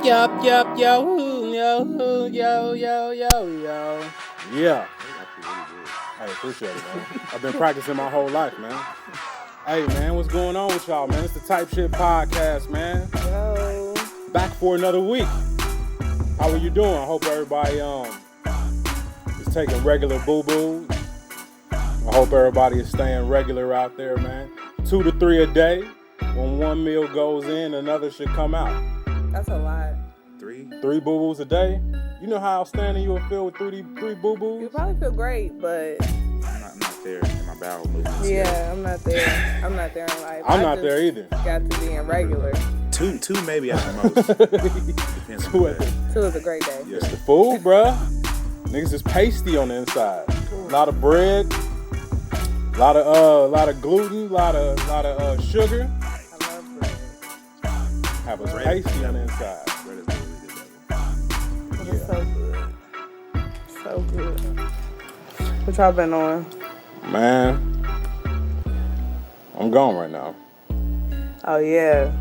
Yup, yo, yo. Yeah. Hey, appreciate it, man. I've been practicing my whole life, man. Hey, man, what's going on with y'all, man? It's the Type Shit Podcast, man. Yo. Back for another week. How are you doing? I hope everybody is taking regular boo-boos. I hope everybody is staying regular out there, man. 2 to 3 a day. When one meal goes in, another should come out. That's a lot. 3 boo-boos a day? You know how outstanding you will feel with three boo-boos? You probably feel great, but I'm not there in my bowel movements. yeah, I'm not there. I'm not there in life. I'm not there either. Got to be in regular. Two maybe at the most. Depends on the day. 2 is a great day. Yeah. It's the food, bruh. Niggas is pasty on the inside. A lot of bread, a lot of gluten, a lot of sugar. I love bread. Have us pasty on the inside. Bread is literally the devil. But it's so good. So good. What y'all been on? Man, I'm gone right now. Oh yeah.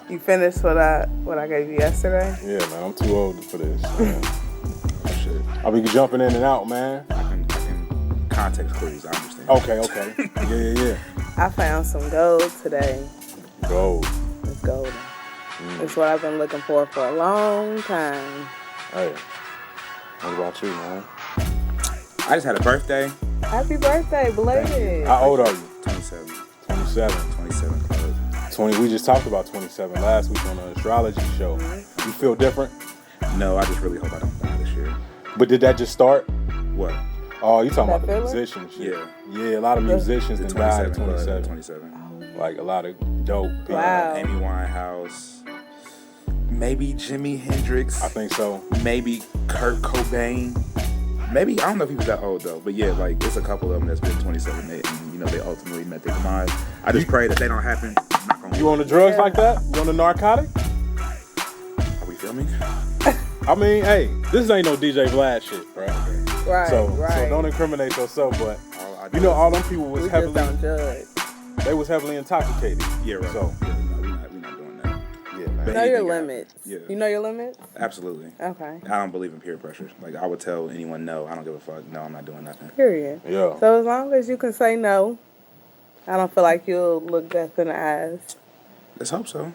You finished what I gave you yesterday? Yeah, man, I'm too old for this. Man. Shit. I'll be jumping in and out, man. I can context clues. I understand. Okay. Yeah. I found some gold today. Gold. It's golden. It's what I've been looking for a long time. Hey, what about you, man? I just had a birthday. Happy birthday, belated. How old are you? 27. 27. 27 close. 20. We just talked about 27 last week on the astrology show. You feel different? No, I just really hope I don't die this year. But did that just start? What? Oh, you talking That about the feeling? musicians? Shit. Yeah. Yeah, a lot of musicians The that died at 27. 27. 27. Like a lot of dope people. Wow. Amy Winehouse. Maybe Jimi Hendrix. I think so. Maybe Kurt Cobain. Maybe, I don't know if he was that old though, but yeah, like it's a couple of them that's been 27 and they ultimately met their demise. I just pray that they don't happen. Knock on You wood. on the drugs like that? You on the narcotic? Are we filming? I mean, hey, this ain't no DJ Vlad shit, right? Right, So right. don't incriminate yourself, but All I do you know is- all them people was We just heavily, don't judge. they was heavily intoxicated. Yeah, right. So, Yeah, no, we're not doing that. yeah, You man. know your anything limits. Yeah. You know your limits? Absolutely. Okay. I don't believe in peer pressure. Like I would tell anyone no, I don't give a fuck. No, I'm not doing nothing. Period. Yeah. So as long as you can say no, I don't feel like you'll look death in the eyes. Let's hope so.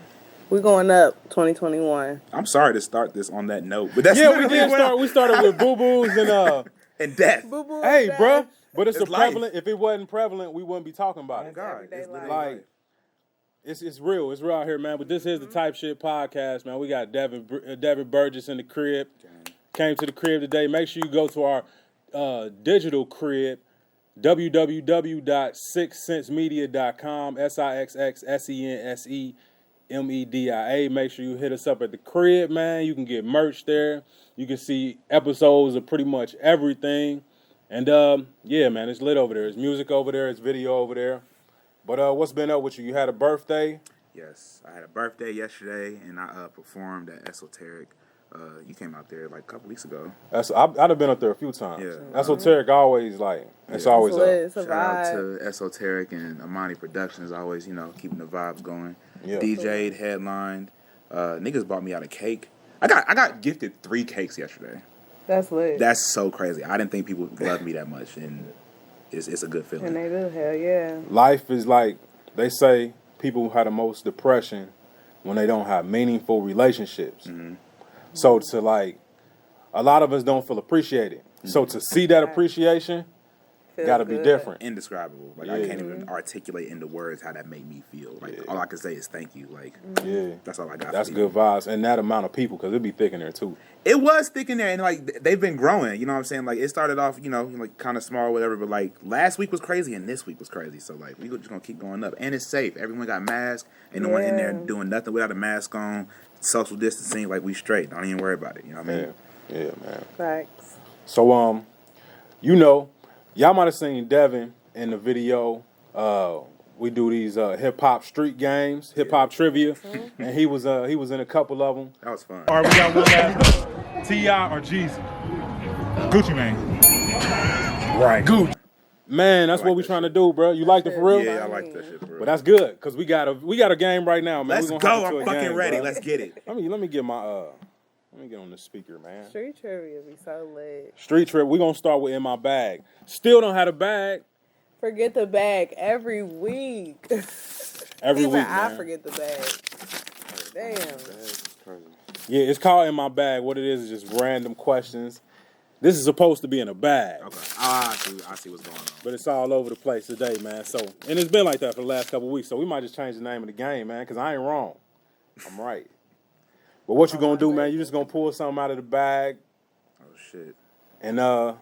We're going up 2021. I'm sorry to start this on that note, but that's Yeah, we literally did what start. We started with boo-boos and and death. Boo boo. hey, bruh. But it's a It's life. prevalent. If it wasn't prevalent, we wouldn't be talking about it. God, everyday it's life. literally Like, it's real. It's real out here, man. But this is the Type Shit Podcast, man. We got Devin Burgess in the crib. Came to the crib today. Make sure you go to our digital crib, www.sixsensemedia.com, SIXXSENSEMEDIA. Make sure you hit us up at the crib, man. You can get merch there. You can see episodes of pretty much everything. And, yeah, man, it's lit over there. It's music over there. It's video over there. But what's been up with you? You had a birthday? Yes, I had a birthday yesterday, and I performed at Esoteric. You came out there like a couple weeks ago. I'd have been up there a few times. Yeah. Esoteric always like it's Yeah. always It's lit. up. It's a Shout out vibe. to Esoteric and Amani Productions, always, keeping the vibes going. Yeah. DJ'd, headlined. Niggas bought me out a cake. I got gifted 3 cakes yesterday. That's lit. That's so crazy. I didn't think people loved me that much, and it's a good feeling. And they do. Hell yeah. Life is like they say people have the most depression when they don't have meaningful relationships. Mm-hmm. So to like a lot of us don't feel appreciated. So to see that appreciation Feels gotta be good. different. Indescribable. Like I Yeah. can't even articulate into words how that made me feel. Like Yeah. all I can say is thank you. Like Yeah. that's all I got. That's for good vibes. And that amount of people, because it'd be thick in there too. It was thick in there, and like they've been growing. You know what I'm saying? Like it started off, like kind of small, whatever. But like last week was crazy, and this week was crazy. So like we just gonna keep going up, and it's safe. Everyone got masks, and no one in there Yeah. doing nothing without a mask on. Social distancing, like we straight. Don't even worry about it. You know what I mean? Yeah, man. Facts. So y'all might have seen Devin in the video. We do these hip hop street games, hip hop trivia, and he was in a couple of them. That was fun. All right, we got one last. T.I. or Jeezy? Gucci Mane. Right. Good. Man, that's I like what we that trying to shit. do, bro. You like it for real? Yeah, I like that shit for real. But that's good because we got a game right now, man. Let's We go. gonna have I'm to a fucking game, ready. bro. Let's get it. Let me get my let me get on the speaker, man. Street trivia be so lit. Street trip. We gonna start with in my bag. Still don't have a bag. Forget the bag every week. Every Even week, I man. forget the bag. Damn. Yeah, it's called in my bag. What it is just random questions. This is supposed to be in a bag. Okay. I see what's going on. But it's all over the place today, man. So, and it's been like that for the last couple of weeks. So we might just change the name of the game, man, because I ain't wrong. I'm right. But what you gonna do, man? You just gonna pull something out of the bag, Oh shit. and we're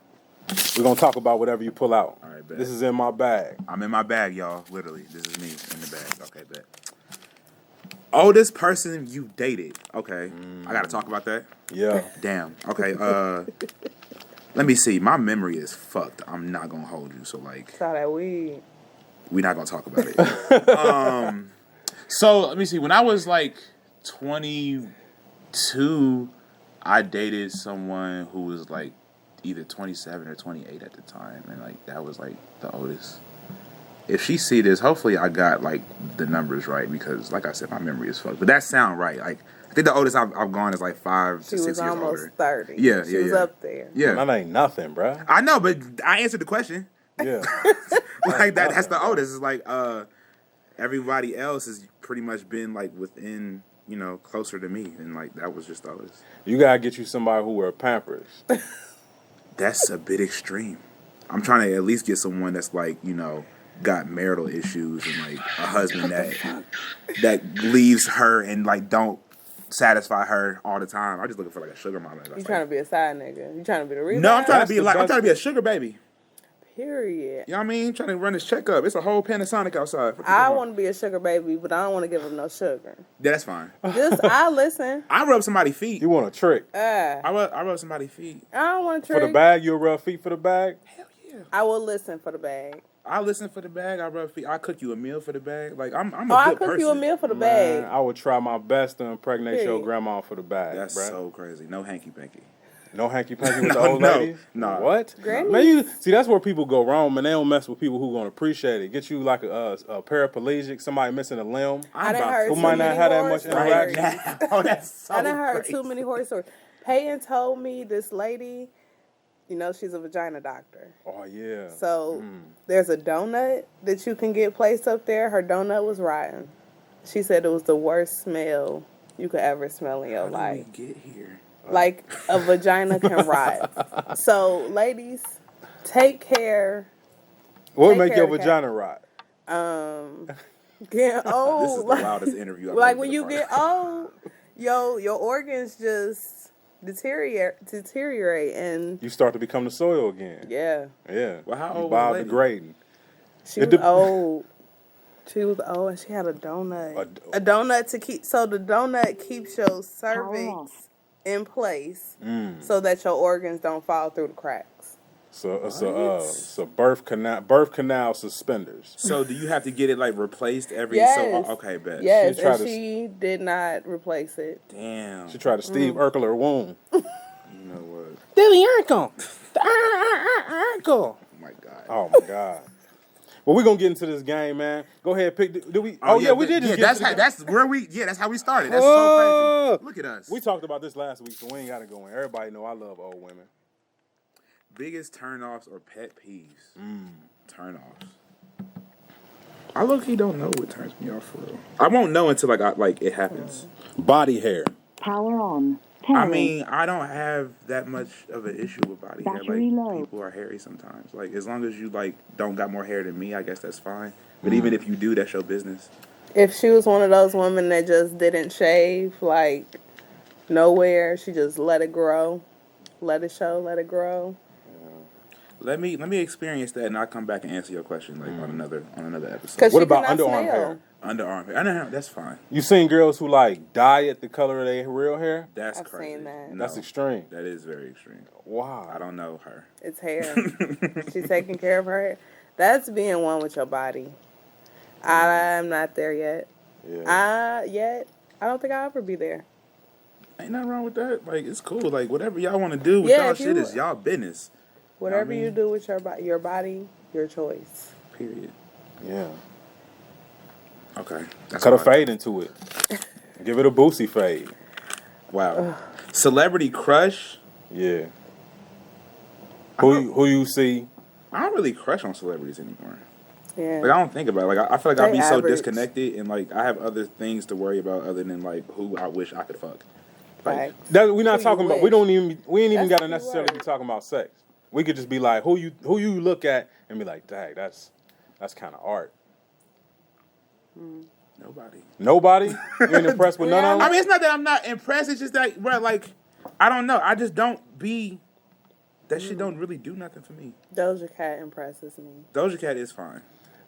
gonna talk about whatever you pull out. All right, bet. This is in my bag. I'm in my bag, y'all. Literally, this is me in the bag. Okay, bet. Oldest person you dated. Okay, I gotta talk about that. Yeah. Damn. Okay. Let me see. My memory is fucked. I'm not gonna hold you. So like, Saw that weed. we're not gonna talk about it. So let me see. When I was like 22, I dated someone who was like either 27 or 28 at the time, and like that was like the oldest. If she see this, hopefully I got like the numbers right because, like I said, my memory is fucked. But that sound right. Like I think the oldest I've gone is like 5 She to was 6 years almost older. 30. Yeah, She yeah, was yeah. up there. Yeah, That ain't nothing, bruh. I know, but I answered the question. Yeah. Like that's the oldest. It's like everybody else has pretty much been like within, closer to me, and like that was just the oldest. You gotta get you somebody who wear Pampers. That's a bit extreme. I'm trying to at least get someone that's like, got marital issues and like a husband that leaves her and like don't satisfy her all the time. I'm just looking for like a sugar mama. You trying to be a side nigga. You trying to be the rebound? No, I'm trying to be That's the I'm best trying to be a sugar baby. Period. You know what I mean? Trying to run this check up. It's a whole Panasonic outside. I want to be a sugar baby, but I don't want to give him no sugar. Yeah, that's fine. Just, I listen. I rub somebody's feet. You want a trick. I rub somebody's feet. I don't want to For trick. the bag, you'll rub feet for the bag? Hell yeah. I will listen for the bag. I listen for the bag. I rub feet. I cook you a meal for the bag. Like I'm a good I person. cook you a meal for the Man, bag. I would try my best to impregnate your Period. grandma for the bag, That's bruh. so crazy. No hanky panky. No hanky-panky with the No, old no, ladies? no. What? Granny? Man, see, that's where people go wrong, man. They don't mess with people who gonna appreciate it. Get you like a paraplegic, somebody missing a limb. I done heard Who too might not many have that horror much stories. interaction. Oh, that's so I done heard crazy. too many horror stories. Peyton told me this lady, she's a vagina doctor. Oh, yeah. So there's a donut that you can get placed up there. Her donut was rotten. She said it was the worst smell you could ever smell in your How life. did we get here? Like a vagina can rot. So ladies, take care. What would Take make care your of the vagina rot? Get old. This is the loudest interview I've Like ever when been a you part get of. old, your organs just deteriorate, and You start to become the soil again. yeah, Yeah. Well, how You old was the lady? biodegrading. she It was dep- old. She was old, and she had a donut. A donut to keep. So the donut keeps your cervix in place, so that your organs don't fall through the cracks. So it's a birth canal suspenders. So do you have to get it like replaced every Yes. so? Okay, bet. Yes, She tried and to- she did not replace it. Damn. She tried to Steve Urkel womb. You know what? Dilly Urkel. Urkel. Oh my god. Oh my God. Well, we're gonna get into this game, man. Go ahead, pick. Do we? Oh, yeah, we did. Just Yeah, get that's to how, the- that's where we. Yeah, that's how we started. That's Oh. so crazy. Look at us. We talked about this last week, so we ain't gotta go in. Everybody know I love old women. Biggest turnoffs or pet peeves? Turnoffs. I low key don't know what turns me off for real. I won't know until it happens. Body hair. Power on. I Pairing. mean, I don't have that much of an issue with body hair. Battery Like low. people are hairy sometimes. Like as long as you don't got more hair than me, I guess that's fine. But even if you do, that's your business. If she was one of those women that just didn't shave, like nowhere, she just let it grow, let it show, let it grow. Let me experience that, and I'll come back and answer your question on another episode. Because What she about cannot underarm smell. hair? Underarm hair, underarm, that's fine. You seen girls who dye it the color of their real hair? That's I've crazy. seen that. That's extreme. That is very extreme. Wow. I don't know her. It's hair. She's taking care of her hair. That's being one with your body. I'm not there yet. Yeah. I don't think I'll ever be there. Ain't nothing wrong with that. Like it's cool. Like whatever y'all want to do with Yeah, y'all if shit you- is y'all business. Whatever I mean- you do with your body, your choice. Period. Yeah. Okay. Cut a fade into it. Give it a Boosie fade. Wow. Celebrity crush? Yeah. Who you see? I don't really crush on celebrities anymore. Yeah. Like, I don't think about it. Like, I feel like I'd be so average. disconnected, and like I have other things to worry about other than like who I wish I could fuck. Like, Facts. That we not Who talking you about. wish. We ain't even That's got to the key necessarily be word. talking about sex. We could just be like, who you look at and be like, dang, that's kind of art. Nobody? You ain't impressed with none of them? I mean, it's not that I'm not impressed. It's just that, bro, like, I don't know. I just don't be. That shit don't really do nothing for me. Doja Cat impresses me. Doja Cat is fine.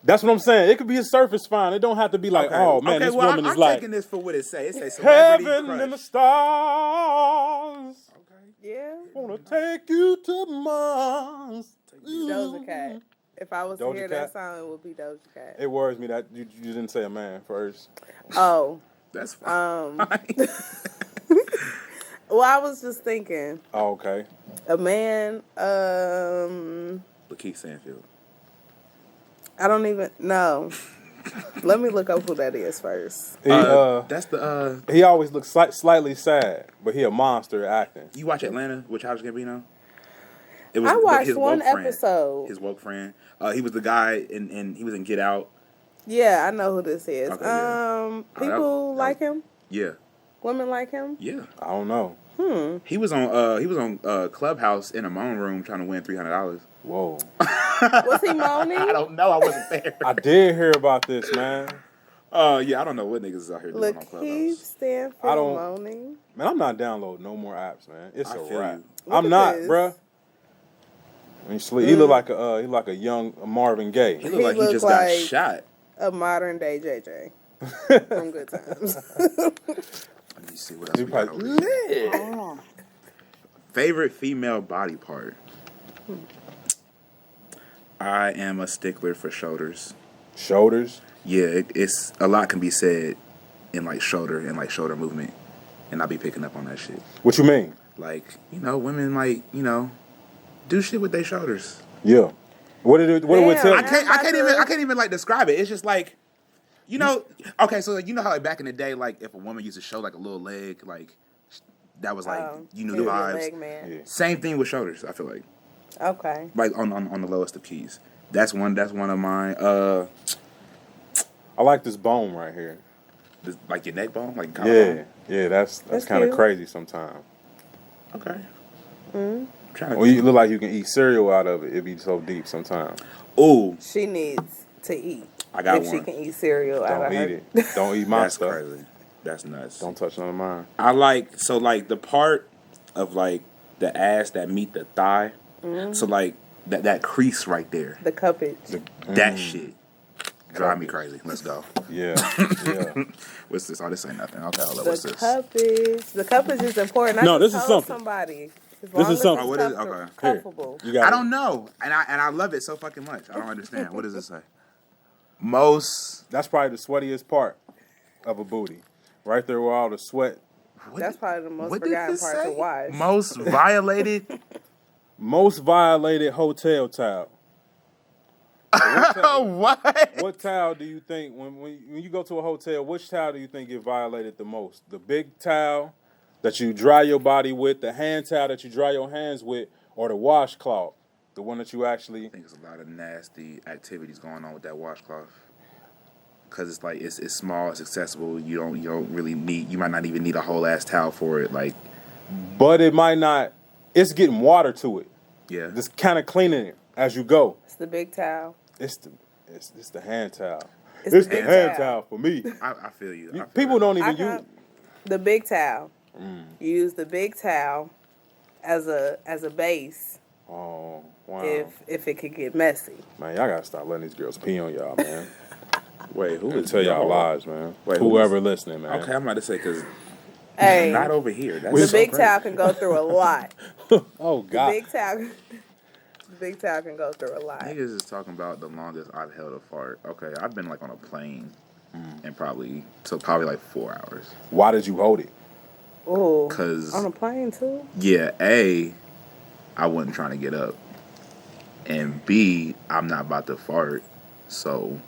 That's what I'm saying. It could be a surface fine. It don't have to be like, oh man, this well, woman I'm is like taking this for what it say. It say celebrity heaven crush. and the stars. Yeah. Wanna take you to Mars. Doja Cat. If I was to Doja hear Cat? that song, it would be Doja Cat. It worries me that you didn't say a man first. Oh. That's fine. Well, I was just thinking. Oh, okay. A man, Lakeith Stanfield. I don't even know. Let me look up who that is first. That's the. He always looks slightly sad, but he a monster at acting. You watch Atlanta with Childish Gambino? It I watched his one woke friend. episode. His woke friend. He was the guy, and he was in Get Out. Yeah, I know who this is. Okay, yeah. People like him. Yeah. Women like him. Yeah. I don't know. He was on Clubhouse in a moan room trying to win $300. Whoa. Was he moaning? I don't know. I wasn't there. I did hear about this, man. Yeah, I don't know what niggas is out here doing on Lakeith Clubhouse. Stanfield I don't- moaning. Man, I'm not downloading no more apps, man. It's I a feel wrap. you. I'm Look not, at this. bruh. He look like a young Marvin Gaye. He looked like he looked just like- got shot. A modern day JJ from Good Times. Let me see what else He we got probably over here. Oh. Favorite female body part? I am a stickler for shoulders. Shoulders. Yeah, it's a lot can be said in like shoulder movement, and I be picking up on that shit. What you mean? Like, women might, do shit with their shoulders. Yeah. What did it tell I you? can't even like describe it. It's just like, okay, so like, how like back in the day, like if a woman used to show like a little leg, like that was like you knew the vibes. Leg man. Yeah. Same thing with shoulders. I feel like Okay. like on the lowest of keys. That's one of mine. I like this bone right here. Like your neck bone, like Yeah. collarbone. Yeah, that's kind of cute. crazy sometimes. Okay. Or you look like you can eat cereal out of it. It be so deep sometimes. Ooh, She needs to eat. I got if one. she can eat cereal out Don't of eat her. it. Don't eat my that's stuff. crazy. That's nuts. Don't touch none of mine. I like the part of like the ass that meet the thigh. So like that crease right there. The cuppage. That shit drive me crazy. Let's go. Yeah. Yeah. What's this? Oh, this ain't nothing. Okay, hold up. The What's this? cuppage. The cuppage is important. No, I this just is told something. Somebody. This is something. Oh, what is it? Okay. Here. Cuffable. You got I it. don't know, and I love it so fucking much. I don't understand. What does it say? Most. That's probably the sweatiest part of a booty. Right there where all the sweat. That's probably the most What did forgotten this part say? to watch. Most violated. Most violated hotel towel. What? What towel do you think, when you go to a hotel, which towel do you think get violated the most? The big towel that you dry your body with, the hand towel that you dry your hands with, or the washcloth? The one that you actually... I think there's a lot of nasty activities going on with that washcloth. Because it's like, it's small, it's accessible. You don't really need, you might not even need a whole ass towel for it. Like, But it might not... It's getting water to it. yeah. Just kind of cleaning it as you go. It's the big towel. It's the hand towel. It's It's the the big hand towel. towel for me. I feel you. I feel People you. don't even I use... got the big towel. You use the big towel as a base Oh, wow. if it could get messy. Man, y'all gotta stop letting these girls pee on y'all, man. Wait, who And is tell y'all y'all? lies, man. Wait, who Whoever is- listening, man. Okay, I'm about to say, because Hey, not over here. That's the so big crazy. towel can go through a lot. Oh, The God. big towel can go through a lot. Niggas is talking about the longest I've held a fart. Okay, I've been like on a plane and probably like 4 hours. Why did you hold it? Ooh, 'Cause- on a plane too. Yeah, I wasn't trying to get up. and B, I'm not about to fart. So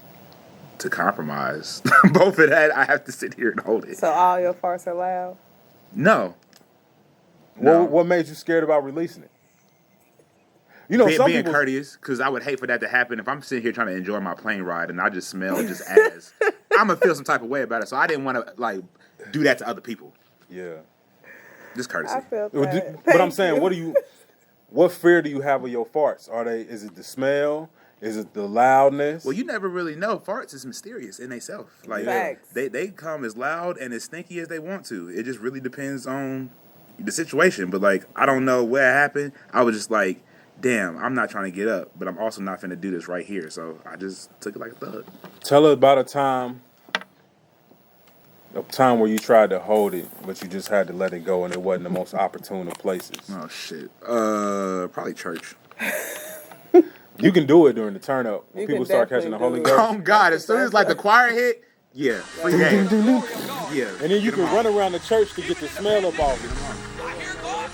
to compromise both of that, I have to sit here and hold it. So all your farts are loud? No. No. What made you scared about releasing it? You know, some being people courteous, because I would hate for that to happen. If I'm sitting here trying to enjoy my plane ride and I just smell just ass, I'm gonna feel some type of way about it. So I didn't want to like do that to other people. Yeah. Just courtesy. I felt that. But I'm saying, what fear do you have of your farts? Is it the smell? Is it the loudness? Well, you never really know. Farts is mysterious in themselves. Like Facts. they come as loud and as stinky as they want to. It just really depends on the situation. But like I don't know what happened. I was just like, damn, I'm not trying to get up, but I'm also not finna do this right here. So I just took it like a thug. Tell her about a time where you tried to hold it, but you just had to let it go, and it wasn't the most opportune of places. Oh shit. Probably church. You can do it during the turn up when You people can start catching the Holy definitely do it. Ghost. Oh God! As soon as like the choir hit, yeah, free game. Yeah. And then you can run around the church to get the smell up off it.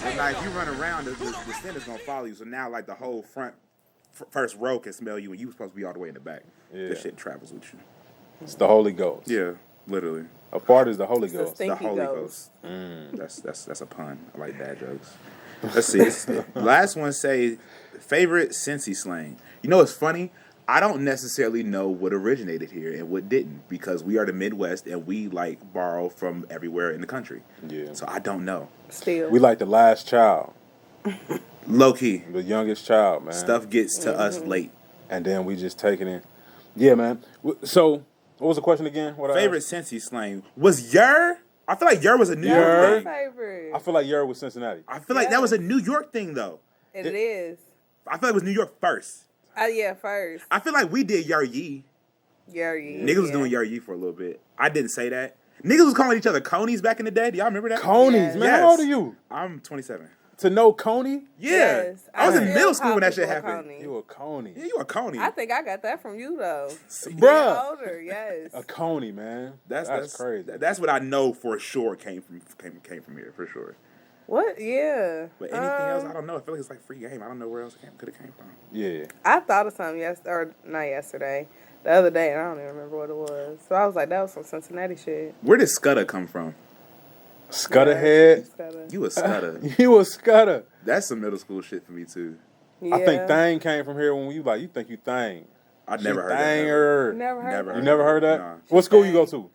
And like if you run around, the scent is gonna follow you. So now like the whole first row can smell you, and you were supposed to be all the way in the back. Yeah. This shit travels with you. It's the Holy Ghost. Yeah, literally. A fart is the Holy It's a Ghost. stinky The Holy ghost. Ghost. That's a pun. I like dad jokes. Let's see. Last one say favorite Cincy slang. You know what's funny? I don't necessarily know what originated here and what didn't because we are the Midwest and we like borrow from everywhere in the country. Yeah. So I don't know. Still. We like the last child, Low key. the youngest child, man. Stuff gets to us late. And then we just take it in. Yeah, man. So, what was the question again? What Favorite Cincy slang was Yer. I feel like Yer was a New Yer. York My thing. favorite. I feel like Yer was Cincinnati. I feel like that was a New York thing though. It is. I feel like it was New York first. Yeah, first. I feel like we did Yer Yee. Niggas was doing Yer Yee for a little bit. I didn't say that. Niggas was calling each other conies back in the day. Do y'all remember that? Conies, man. Yes. How old are you? I'm 27. To know Coney? Yeah. Yes. I was in still middle school call when that shit people happened. Coney. You a Coney. Yeah, you a coney. I think I got that from you though. Bruh. Being older, yes. A Coney, man. That's crazy. That's what I know for sure came from here for sure. What? Yeah. But anything else, I don't know. I feel like it's like free game. I don't know where else it could have came from. Yeah. I thought of something not yesterday, the other day, and I don't even remember what it was. So I was like, that was some Cincinnati shit. Where did Scudder come from? Scudderhead. You a Scudder. You a Scudder. That's some middle school shit for me too. Yeah. I think Thang came from here when you think you Thang. I'd never heard that. Thanger. Never heard Never that. You never heard that? Nah. What school you go to?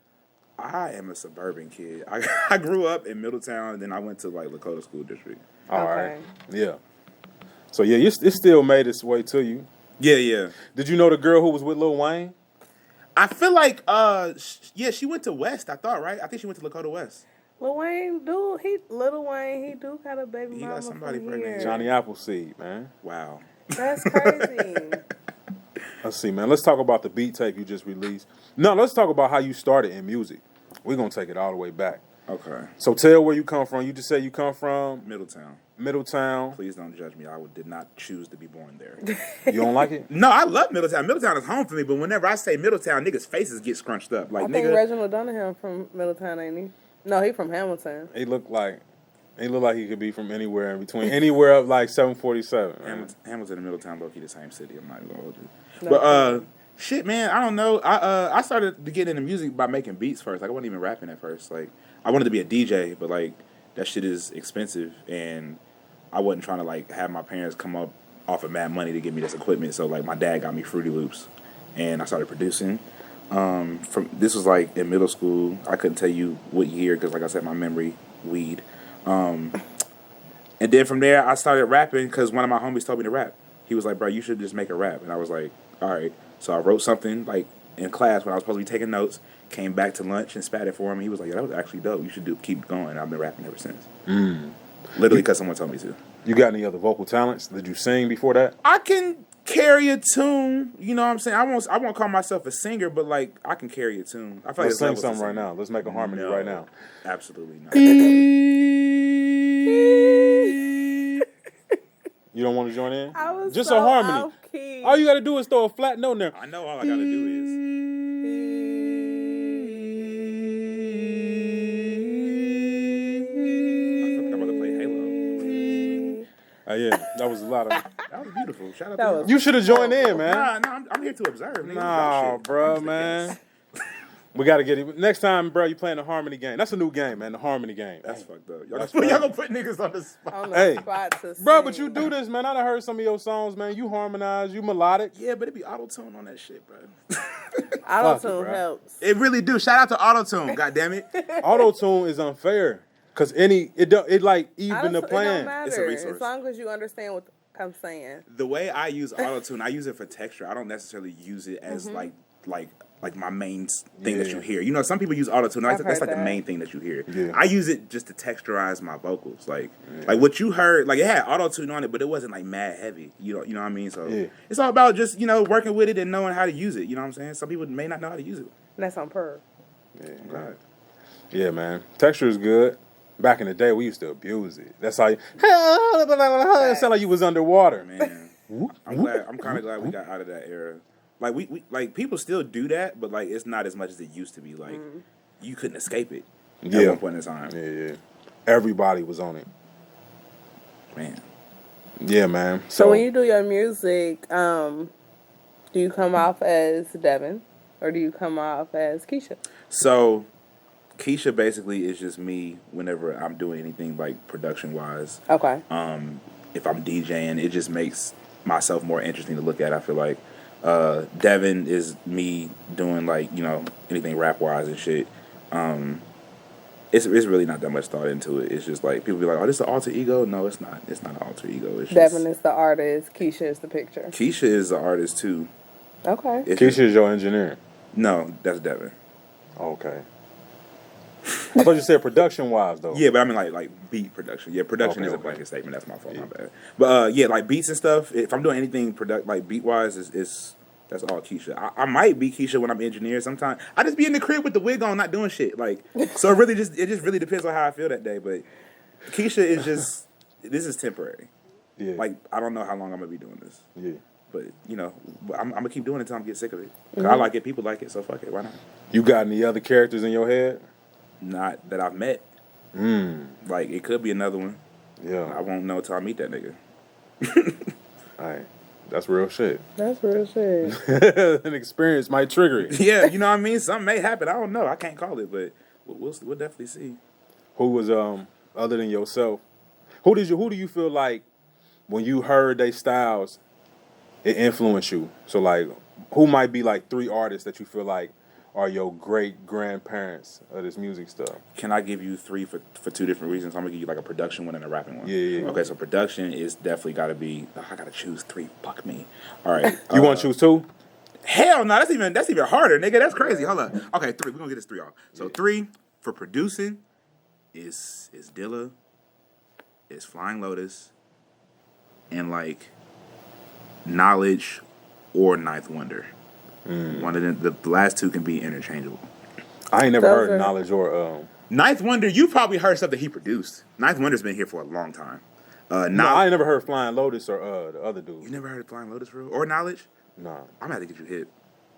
I am a suburban kid. I grew up in Middletown, and then I went to like Lakota School District. All right. Yeah. So yeah, it still made its way to you. Yeah. Did you know the girl who was with Lil Wayne? I feel like, she went to West. I thought, right? I think she went to Lakota West. Lil Wayne, he do got a baby He mama got somebody from pregnant. here. Johnny Appleseed, man. Wow. That's crazy. Let's see, man. Let's talk about the beat tape you just released. No, let's talk about how you started in music. We're gonna take it all the way back. Okay. So tell where you come from. You just said you come from Middletown. Middletown. Please don't judge me. I did not choose to be born there. You don't like it? No, I love Middletown. Middletown is home for me, but whenever I say Middletown, niggas' faces get scrunched up. Like, I think nigga. Reginald Dunham from Middletown, ain't he? No, he from Hamilton. He looked like he could be from anywhere in between. Anywhere up like 747. Man. Hamilton and Middletown low-key the same city. I'm not even gonna hold you. No. But shit, man, I don't know. I started to get into music by making beats first. Like I wasn't even rapping at first. Like I wanted to be a DJ, but like that shit is expensive, and I wasn't trying to like have my parents come up off of mad money to get me this equipment. So like my dad got me Fruity Loops, and I started producing. This was like in middle school. I couldn't tell you what year because, like I said, my memory weed. And then from there, I started rapping because one of my homies told me to rap. He was like, "Bro, you should just make a rap." And I was like, "All right." So I wrote something like in class when I was supposed to be taking notes. Came back to lunch and spat it for him. He was like, "Yeah, that was actually dope. You should keep going." I've been rapping ever since. Literally because someone told me to. You got any other vocal talents? Did you sing before that? I can carry a tune. You know what I'm saying? I won't call myself a singer, but like I can carry a tune. I feel Let's like sing something right now. Let's make a harmony No, right now. Absolutely not. You don't want to join in? I was Just so a harmony. off-key. All you got to do is throw a flat note in there. I know all I gotta do is. I feel like I'm about to play Halo. Yeah, that was a lot of. That was beautiful. Shout out That to was- You should have joined in, man. Nah, I'm here to observe. Nigga. Nah, Shit. bro, I'm just a man. guest. We got to get it. Next time, bro, you playing the harmony game. That's a new game, man, the harmony game. That's fucked up. Y'all, That's y'all crazy. gonna put niggas on the spot. On the Hey, spot to bro, sing. but you do this, man. I done heard some of your songs, man. You harmonize, you melodic. Yeah, but it be auto-tune on that shit, bro. Auto-tune bro. helps. It really do. Shout out to auto-tune, goddammit. Auto-tune is unfair. Cause it like even the It plan. don't matter. It's a resource. As long as you understand what I'm saying. The way I use auto-tune, I use it for texture. I don't necessarily use it as Mm-hmm. like my main thing that Yeah. you hear. You know, some people use auto-tune. That's I've like heard the that. main thing that you hear. Yeah. I use it just to texturize my vocals. Like what you heard, like it had auto-tune on it, but it wasn't like mad heavy. You know what I mean? So Yeah. it's all about just, working with it and knowing how to use it. You know what I'm saying? Some people may not know how to use it. And that's on purpose. God. Yeah, man. Texture is good. Back in the day, we used to abuse it. That's how you. It sounded like you was underwater. Man, I'm kind of glad we got out of that era. Like we like people still do that, but like it's not as much as it used to be. Like you couldn't escape it at Yeah. one point in time. Yeah. Everybody was on it. Man, Yeah, man. So when you do your music, do you come off as Devin or do you come off as Keisha? so Keisha basically is just me whenever I'm doing anything like production wise. Okay. If I'm DJing, it just makes myself more interesting to look at. I feel like Devin is me doing like anything rap wise and shit. It's really not that much thought into it. It's just like people be like, "Oh, this is an alter ego." No, it's not. It's not an alter ego. It's Devin just, is the artist, Keisha is the picture. Keisha is the artist too. Okay. It's Keisha just- is your engineer. no, that's Devin. Okay. I thought you said production wise though. Yeah, but I mean like beat production. Yeah, production Okay, is a okay. blanket statement. That's my fault. My bad. But yeah, like beats and stuff. If I'm doing anything like beat wise, is that's all Keisha. I might be Keisha when I'm engineering. Sometimes I just be in the crib with the wig on, not doing shit. Like so, it just really depends on how I feel that day. But Keisha is just this is temporary. Yeah. Like I don't know how long I'm gonna be doing this. Yeah. But I'm gonna keep doing it until I get sick of it. 'Cause I like it, people like it, so fuck it. Why not? You got any other characters in your head? Not that I've met. Like it could be another one. I Yeah. won't know till I meet that nigga. Alright. That's real shit. That's real shit. An experience might trigger it. Yeah, you know what I mean. Something may happen. I don't know. I can't call it, but we'll definitely see. Who was other than yourself? Who do you feel like when you heard they styles, it influenced you? So like, who might be like 3 artists that you feel like are your great grandparents of this music stuff? Can I give you 3 for 2 different reasons? I'm gonna give you like a production one and a rapping one. Yeah. Okay, so production is definitely got to be. I gotta choose 3. Fuck me. All right. You want to choose 2? Hell no. That's even harder, nigga. That's crazy. Hold up. Okay, 3. We're gonna get this 3 off. So 3 for producing is Dilla, is Flying Lotus, and like Knowledge or Ninth Wonder. One of them. The last 2 can be interchangeable. I ain't never Those heard are- Knowledge or Ninth Wonder, you probably heard stuff that he produced. Ninth Wonder's been here for a long time. no, I ain't never heard Flying Lotus or the other dude. You never heard of Flying Lotus, bro? Or Knowledge? Nah. I'm gonna have to get you hip.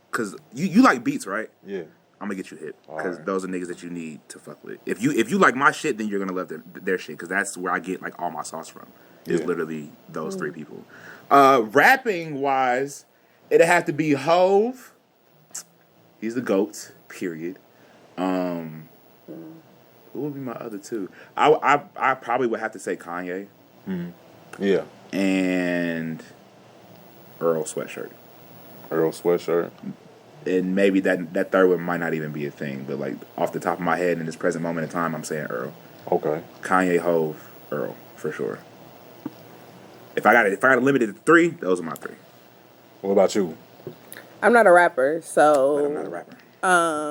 Because you like beats, right? Yeah. I'm gonna get you hip. Because Alright. those are niggas that you need to fuck with. If you like my shit, then you're gonna love their shit. Because that's where I get like all my sauce from. Is Yeah. literally those 3 people. Rapping wise, it'd have to be Hove. He's the GOAT, period. Who would be my other 2? I probably would have to say Kanye Yeah. and Earl Sweatshirt. Earl Sweatshirt. And maybe that third one might not even be a thing, but like off the top of my head in this present moment in time, I'm saying Earl. Okay. Kanye, Hove, Earl, for sure. If I got to limit it to 3, those are my 3. What about you? I'm not a rapper, so But I'm not a rapper.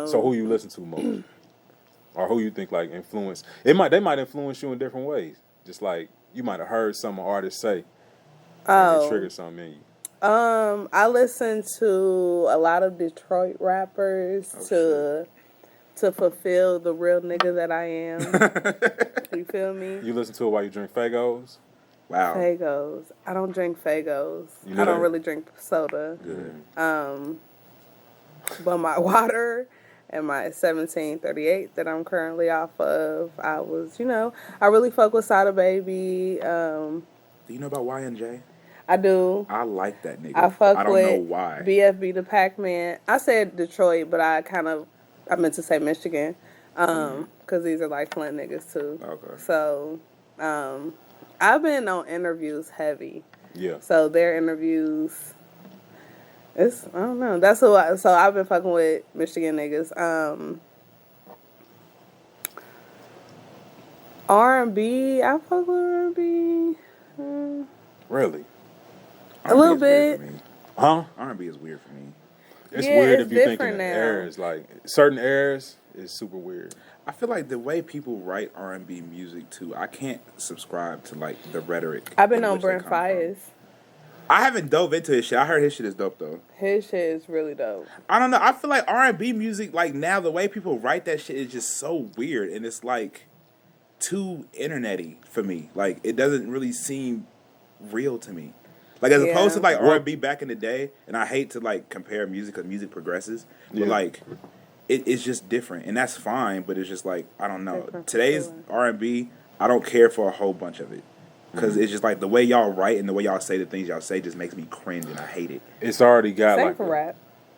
So who you listen to most? Or who you think like influence? They might influence you in different ways. Just like you might have heard some artists say. And it triggered something in you. I listen to a lot of Detroit rappers to fulfill the real nigga that I am. You feel me? You listen to it while you drink Fagos? Wow. Fagos. I don't drink Fagos. You I know don't that? really drink soda. Good. But my water and my 1738 that I'm currently off of, I was, I really fuck with Sada Baby. Do you know about Y&J? I do. I like that nigga. I fuck I don't with know why. BFB the Pac-Man. I said Detroit, but I meant to say Michigan. Because these are like Flint niggas too. Okay. So, I've been on interviews heavy. Yeah. So their interviews, I don't know. So I've been fucking with Michigan niggas. R&B, I fuck with R&B. Really? A little bit. Huh? R&B is weird for me. It's Yeah, weird it's if you think in different the now. eras. Like, certain eras is super weird. I feel like the way people write R&B music too, I can't subscribe to like the rhetoric. I've been in on which they Brent come from. Fayez. I haven't dove into his shit. I heard his shit is dope though. His shit is really dope. I don't know. I feel like R&B music, like now, the way people write that shit is just so weird, and it's like too internety for me. Like it doesn't really seem real to me. Like as opposed to like R&B back in the day, and I hate to like compare music because music progresses, but like it's just different, and that's fine. But it's just like I don't know. Today's R&B, I don't care for a whole bunch of it. Because it's just like the way y'all write and the way y'all say the things y'all say just makes me cringe and I hate it. It's already got Same like for rap.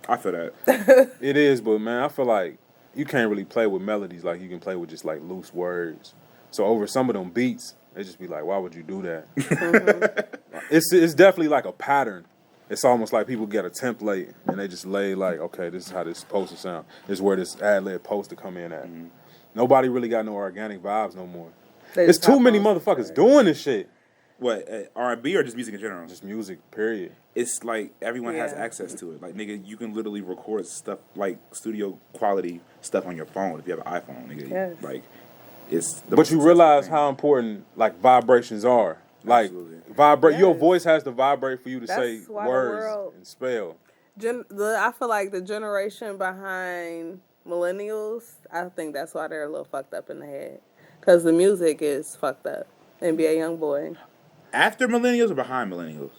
I feel that. It is, but man, I feel like you can't really play with melodies like you can play with just like loose words. So over some of them beats, they just be like, why would you do that? Mm-hmm. It's definitely like a pattern. It's almost like people get a template and they just lay like, okay, this is how this is supposed to sound. This is where this ad-lib supposed to come in at. Mm-hmm. Nobody really got no organic vibes no more. It's too many motherfuckers doing this shit. What, R&B or just music in general? Just music, period. It's like everyone has access to it. Like, nigga, you can literally record stuff, like studio quality stuff on your phone if you have an iPhone, nigga. Yes. Like, it's... But you realize how important, like, vibrations are. Like, your voice has to vibrate for you to say words and spell. I feel like the generation behind millennials, I think that's why they're a little fucked up in the head. Because the music is fucked up. NBA Youngboy. After millennials or behind millennials?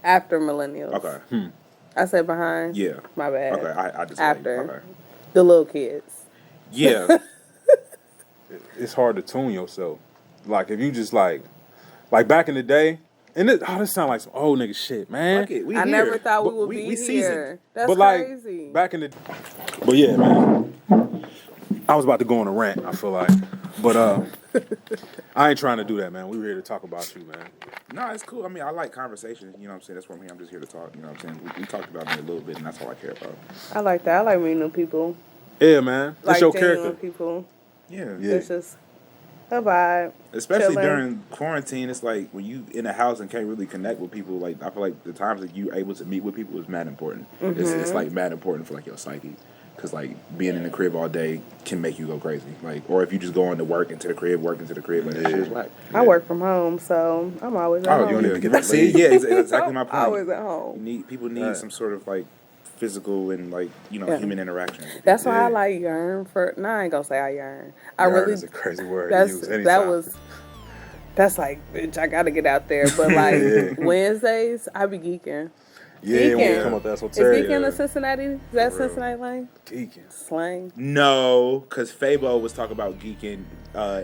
After millennials. Okay. I said behind? Yeah. My bad. Okay, I just... After. Okay. The little kids. Yeah. It's hard to tune yourself. Like, if you just, like back in the day, and this sound like some old nigga shit, man. Fuck it, I never thought we would be here. Seasoned. That's but crazy. Like, back in the... But yeah, man. I was about to go on a rant, I feel like. But I ain't trying to do that, man. We were here to talk about you, man. No, it's cool. I mean, I like conversation. You know what I'm saying? That's why I'm here. I'm just here to talk. You know what I'm saying? We talked about me a little bit, and that's all I care about. I like that. I like meeting new people. Yeah, man. That's your character. People. Yeah. It's just a vibe. Especially during quarantine, it's like when you in a house and can't really connect with people. Like I feel like the times that you able to meet with people is mad important. Mm-hmm. It's like mad important for like your psyche. Because, like, being in the crib all day can make you go crazy. Like, or if you just go on to work into the crib, like, that shit is whack. I work from home, so I'm always at home. You don't even get see? Yeah, exactly my point. Always at home. People need some sort of, like, physical and, like, you know, human interaction. That's why I, like, yearn for... No, I ain't gonna say I yearn. Yearn is a crazy word to use anytime. That's like, bitch, I gotta get out there. But, like, Wednesdays, I be geeking. Yeah, when you come up that's Is geeking the Cincinnati? Is that Cincinnati lane? Geeking. Slang? No, because Fabo was talking about geeking.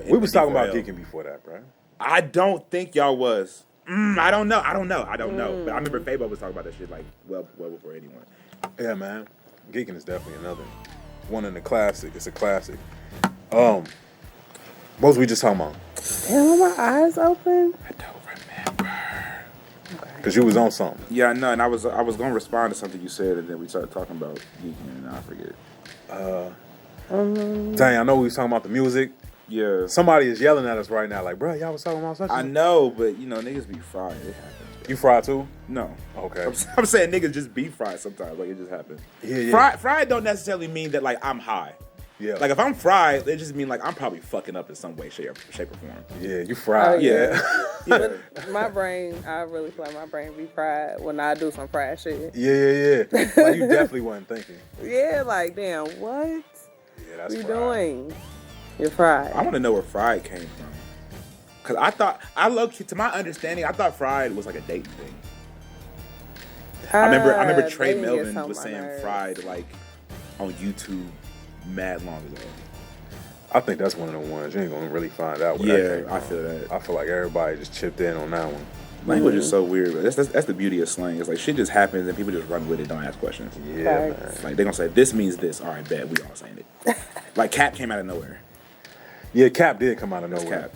We was talking about geeking before that, bro. I don't think y'all was. I don't know. But I remember Fabo was talking about that shit like well before anyone. Yeah, man. Geeking is definitely another one in the classic. It's a classic. What was we just talking about? Damn, are my eyes open? I don't remember. Because you was on something. Yeah, I know, and I was going to respond to something you said, and then we started talking about geeking, and I forget. Dang, I know we was talking about the music. Yeah. Somebody is yelling at us right now, like, bro, y'all was talking about something. I know, but, you know, niggas be fried. It happens. You fried too? No. Okay. I'm saying niggas just be fried sometimes. Like, it just happens. Yeah. Fried don't necessarily mean that, like, I'm high. Yeah. Like, if I'm fried, it just mean, like, I'm probably fucking up in some way, shape, or form. Yeah, you fried. Oh, yeah. But my brain, I really feel like my brain be fried when I do some fried shit. Yeah. Like, you definitely wasn't thinking. Yeah, like, damn, what? Yeah, that's what you fried. Doing? You're fried. I want to know where fried came from. Because to my understanding, I thought fried was like a dating thing. I remember Trey Melvin was saying fried, like, on YouTube mad long ago. I think that's one of the ones you ain't gonna really find out. Where that came from. I feel that. I feel like everybody just chipped in on that one. Language is so weird, but that's the beauty of slang. It's like shit just happens and people just run with it, don't ask questions. Yeah, man. Like they gonna say this means this. All right, bet we all saying it. Like Cap came out of nowhere. Yeah, Cap did come out of nowhere. Cap.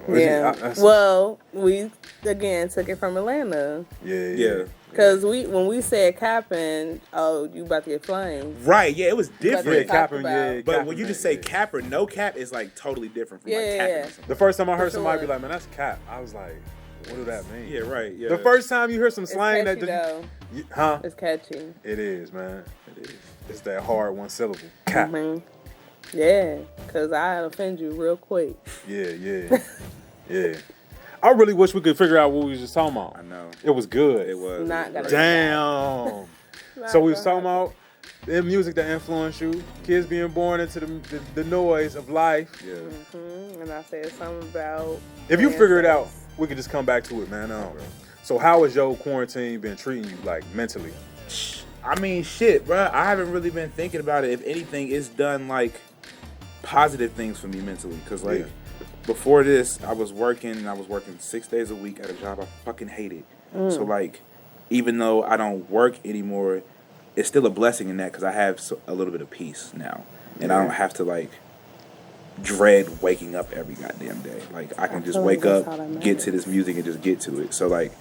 Yeah. Well, we again took it from Atlanta. Yeah. Because when we said capping, oh, you about to get flamed. Right, yeah, it was different. Yeah, capping, but when you just say cap or no cap, it's like totally different from like capping. The first time I heard somebody be like, man, that's cap, I was like, what do that mean? Yeah, right. Yeah. The first time you hear some slang it's catchy, that it's catchy. It is, man. It is. It's that hard one syllable. Cap. Mm-hmm. Yeah, because I offend you real quick. Yeah. Yeah. I really wish we could figure out what we was just talking about. I know. It was good. It was. Not gonna Damn. So we was talking about the music that influenced you, kids being born into the noise of life. Yeah. Mm-hmm. And I said something about... If you figure it out, we could just come back to it, man. So how has your quarantine been treating you, like, mentally? I mean, shit, bro. I haven't really been thinking about it. If anything, it's done, like, positive things for me mentally. Because, like... Yeah. Before this, I was working 6 days a week at a job I fucking hated. So, like, even though I don't work anymore, it's still a blessing in that because I have a little bit of peace now. And I don't have to, like, dread waking up every goddamn day. Like, I can just wake up, get to this music, and just get to it. So, like,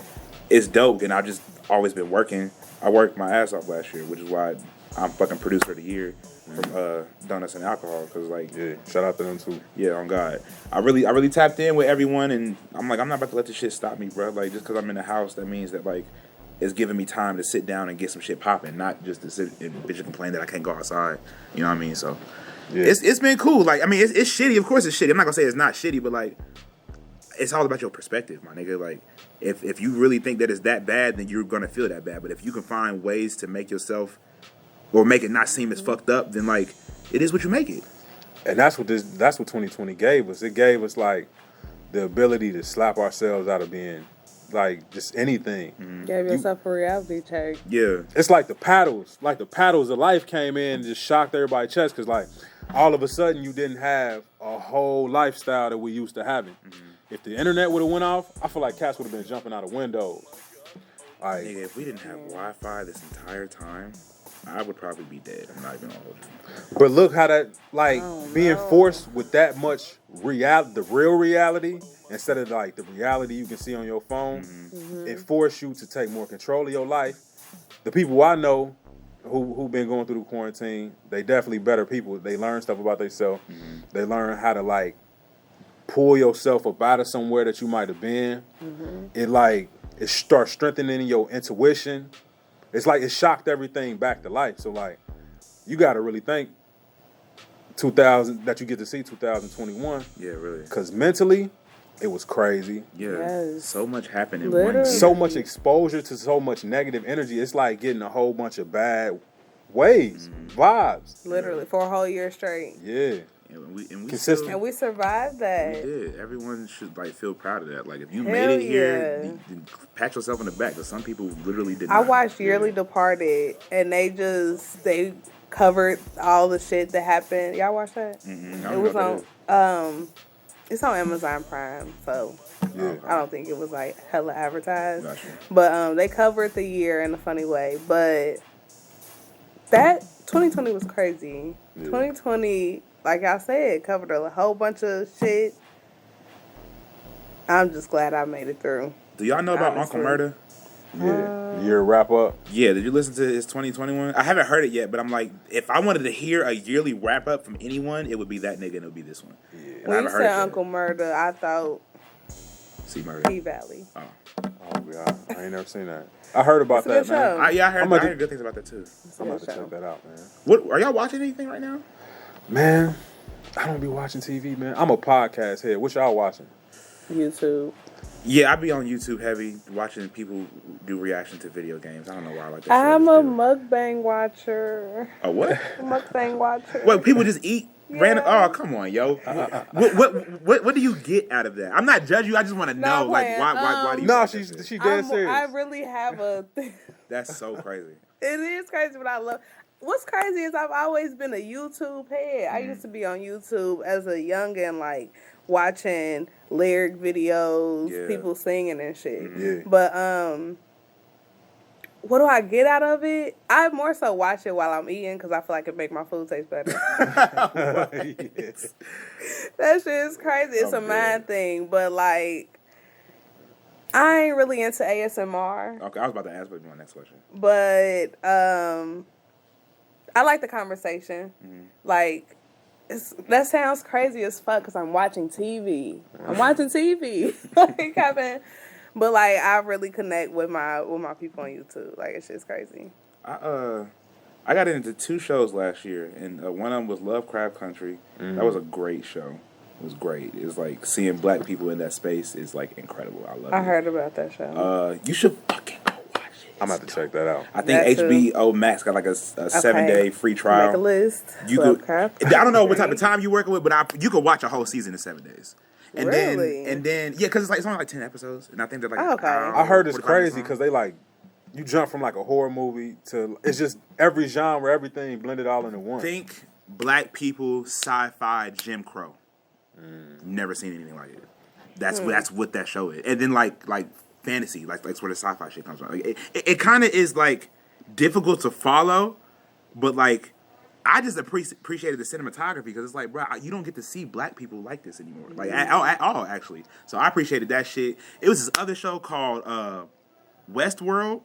it's dope. And I've just always been working. I worked my ass off last year, which is why I'm fucking producer of the year from Donuts and Alcohol, because like shout out to them too. Yeah, on God, I really tapped in with everyone, and I'm like, I'm not about to let this shit stop me, bro. Like just because I'm in the house, that means that like it's giving me time to sit down and get some shit popping, not just to sit and bitch and complain that I can't go outside. You know what I mean? So it's been cool. Like I mean, it's shitty. Of course, it's shitty. I'm not gonna say it's not shitty, but like it's all about your perspective, my nigga. Like if you really think that it's that bad, then you're gonna feel that bad. But if you can find ways to make yourself or make it not seem as fucked up, then like it is what you make it. And that's what 2020 gave us. It gave us like the ability to slap ourselves out of being like just anything. Mm-hmm. Gave yourself a reality check. Yeah. It's like the paddles of life came in and just shocked everybody's chest because like all of a sudden you didn't have a whole lifestyle that we used to having. Mm-hmm. If the internet would have went off, I feel like cats would have been jumping out of windows. Like, nigga, if we didn't have Wi-Fi this entire time, I would probably be dead. I'm not even gonna hold you. But look how that, like, being forced with that much the real reality, instead of like the reality you can see on your phone, it forced you to take more control of your life. The people I know who been going through the quarantine, they definitely better people. They learn stuff about themselves. They learn how to like pull yourself up out of somewhere that you might have been. It starts strengthening your intuition. It's like it shocked everything back to life. So like, you got to really think 2000 that you get to see 2021. Yeah, really. Because mentally, it was crazy. Yeah, yes. So much happened in Literally. 1 year. So much exposure to so much negative energy. It's like getting a whole bunch of bad waves, vibes. Literally for a whole year straight. Yeah. And we consistent. And we survived that. We did. Everyone should like feel proud of that. Like if you made it here, you pat yourself on the back. Because some people literally didn't. I watched Yearly Departed, and they covered all the shit that happened. Y'all watch that? It was on. It's on Amazon Prime, so I don't think it was like hella advertised. Gotcha. But they covered the year in a funny way. But that 2020 was crazy. 2020. Like I said, covered a whole bunch of shit. I'm just glad I made it through. Do y'all know about Uncle Murda? Yeah. Year wrap up? Yeah, did you listen to his 2021? I haven't heard it yet, but I'm like, if I wanted to hear a yearly wrap up from anyone, it would be that nigga and it would be this one. Yeah. When you said Uncle Murda, I thought C-Murda. P-Valley. Oh, God. I ain't never seen that. I heard about that, man. I heard good things about that too. I'm about to check that out, man. What are y'all watching anything right now? Man, I don't be watching TV, man. I'm a podcast head. What y'all watching? YouTube. Yeah, I be on YouTube heavy, watching people do reaction to video games. I don't know why I like that. I'm a mukbang watcher. A what? Mukbang watcher. What, people just eat random? Oh, come on, yo. What do you get out of that? I'm not judging you. I just want to know, like, why do you? No, she dead serious. I really have a. That's so crazy. It is crazy, but I love. What's crazy is I've always been a YouTube head. I used to be on YouTube as a youngin', like watching lyric videos, people singing and shit. Yeah. But what do I get out of it? I more so watch it while I'm eating because I feel like it make my food taste better. Yes. That shit is crazy. It's a mind thing, but like, I ain't really into ASMR. Okay, I was about to ask, but my next question. But I like the conversation. Mm-hmm. Like, that sounds crazy as fuck because I'm watching TV. Like, but like, I really connect with my people on YouTube. Like, it's just crazy. I got into 2 shows last year, and one of them was Lovecraft Country. Mm-hmm. That was a great show. It was great. It's like seeing black people in that space is like incredible. I love it. I heard about that show. You should fucking go watch it. I'm about to check that out. I think HBO Max got like a 7-day free trial. Make a list. I don't know what type of time you're working with, but you could watch a whole season in 7 days. And really? then because it's only like 10 episodes, and I think they're like. I heard it's crazy because they like. You jump from like a horror movie to it's just every genre, everything blended all into one. Think black people, sci-fi, Jim Crow. Never seen anything like it. That's what that show is. And then like fantasy, like that's where the sci-fi shit comes from. Like, it kind of is like difficult to follow, but like I just appreciated the cinematography because it's like, bro, you don't get to see black people like this anymore, like at all actually. So I appreciated that shit. It was this other show called Westworld.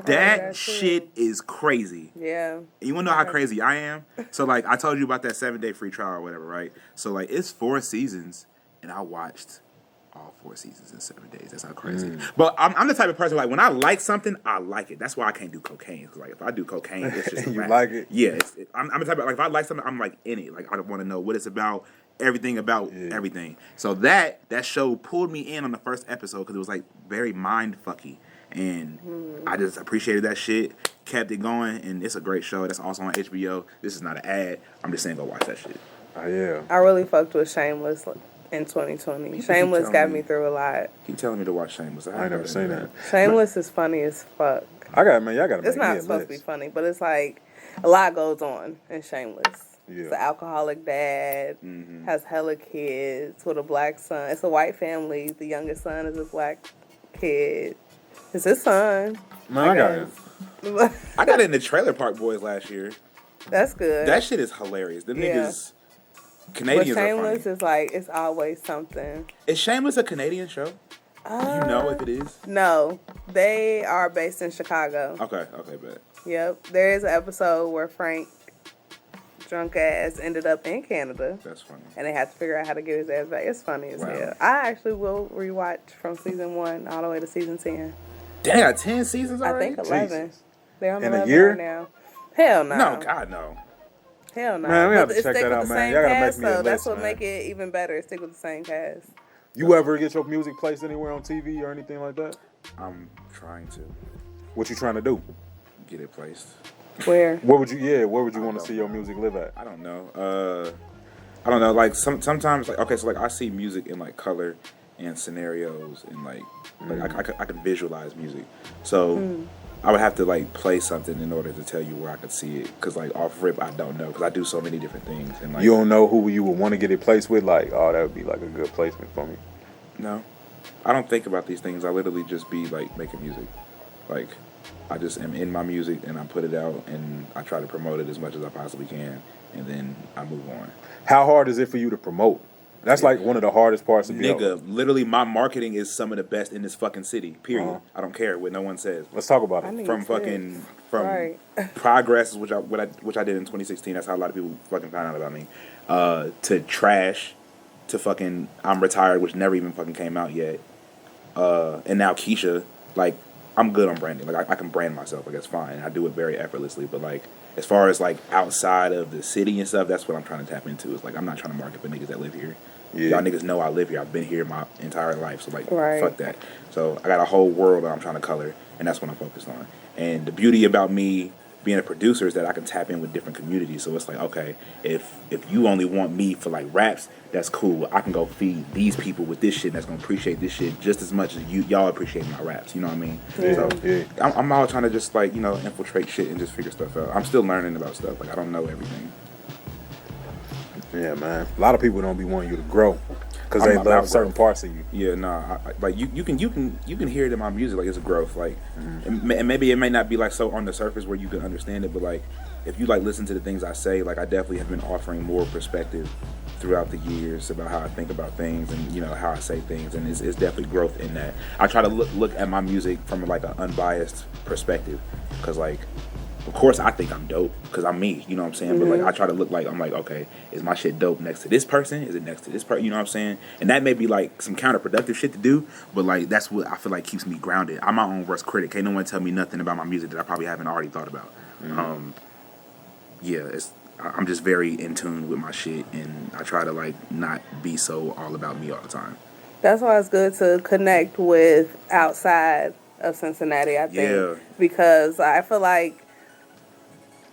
That shit is crazy. Yeah. And you want to know how crazy I am? So, like, I told you about that 7-day free trial or whatever, right? So, like, it's 4 seasons, and I watched all 4 seasons in 7 days. That's how crazy. But I'm the type of person, like, when I like something, I like it. That's why I can't do cocaine. Because, like, if I do cocaine, it's just you like it? Yeah. I'm the type of, like, if I like something, I'm, like, in it. Like, I want to know what it's about, everything about everything. So that show pulled me in on the first episode because it was, like, very mind-fucky. And I just appreciated that shit, kept it going, and it's a great show. That's also on HBO. This is not an ad. I'm just saying go watch that shit. Oh, yeah. I really fucked with Shameless in 2020. Shameless got me through a lot. Keep telling me to watch Shameless. I ain't never seen that. Shameless is funny as fuck. Y'all gotta make It's not supposed to be funny, but it's like a lot goes on in Shameless. Yeah. It's an alcoholic dad, has hella kids with a black son. It's a white family. The youngest son is a black kid. It's his son. Man, I got it. I got into Trailer Park Boys last year. That's good. That shit is hilarious. Them niggas, Canadians but Shameless are funny. Is like, it's always something. Is Shameless a Canadian show? Do you know if it is? No. They are based in Chicago. Okay, bet. Yep. There is an episode where Frank, drunk ass, ended up in Canada. That's funny. And they had to figure out how to get his ass back. It's funny as hell. I actually will rewatch from season 1 all the way to season 10. Damn, got 10 seasons already? I think 11. Jesus. They're on in 11 a year? right now. Hell no. No, God, no. Hell no. Man, we have to check that out, man. Y'all gotta make me a list, that's what man. make it even better. Stick with the same cast. You ever get your music placed anywhere on TV or anything like that? I'm trying to. What you trying to do? Get it placed. Where? Where would you want to see your music live at? I don't know. Like sometimes, like, okay, so like I see music in like color and scenarios and like I can visualize music. So I would have to like play something in order to tell you where I could see it. Cause like off rip, I don't know. Cause I do so many different things. And like you don't know who you would want to get it placed with. Like, oh, that would be like a good placement for me. No, I don't think about these things. I literally just be like making music. Like I just am in my music and I put it out and I try to promote it as much as I possibly can. And then I move on. How hard is it for you to promote? That's like one of the hardest parts of Nigga, literally my marketing is some of the best in this fucking city, period. I don't care what no one says. Let's talk about it. From Progress, which I did in 2016, that's how a lot of people fucking found out about me, to Trash, to fucking I'm Retired, which never even fucking came out yet, and now Keisha. Like, I'm good on branding. Like, I can brand myself. Like, that's fine. I do it very effortlessly. But, like, as far as, like, outside of the city and stuff, that's what I'm trying to tap into. Is like, I'm not trying to market for niggas that live here. Yeah. Y'all niggas know I live here. I've been here my entire life. So, like, fuck that. So, I got a whole world that I'm trying to color, and that's what I'm focused on. And the beauty about me being a producer is that I can tap in with different communities. So, it's like, okay, if you only want me for, like, raps, that's cool. I can go feed these people with this shit that's going to appreciate this shit just as much as y'all appreciate my raps. You know what I mean? Yeah. So, I'm all trying to just, like, you know, infiltrate shit and just figure stuff out. I'm still learning about stuff. Like, I don't know everything. Yeah, man. A lot of people don't be wanting you to grow because they love certain parts of you. Yeah, like you can hear it in my music, like it's a growth, like, and maybe it may not be like so on the surface where you can understand it, but like if you like listen to the things I say, like I definitely have been offering more perspective throughout the years about how I think about things and how I say things, and it's definitely growth in that. I try to look at my music from like an unbiased perspective, because like, of course I think I'm dope because I'm me, you know what I'm saying? But like I try to look like I'm like, okay, is my shit dope next to this person? Is it next to this person? You know what I'm saying? And that may be like some counterproductive shit to do, but like that's what I feel like keeps me grounded. I'm my own worst critic. Can't no one tell me nothing about my music that I probably haven't already thought about. Yeah, I'm just very in tune with my shit, and I try to like not be so all about me all the time. That's why it's good to connect with outside of Cincinnati, I think, because I feel like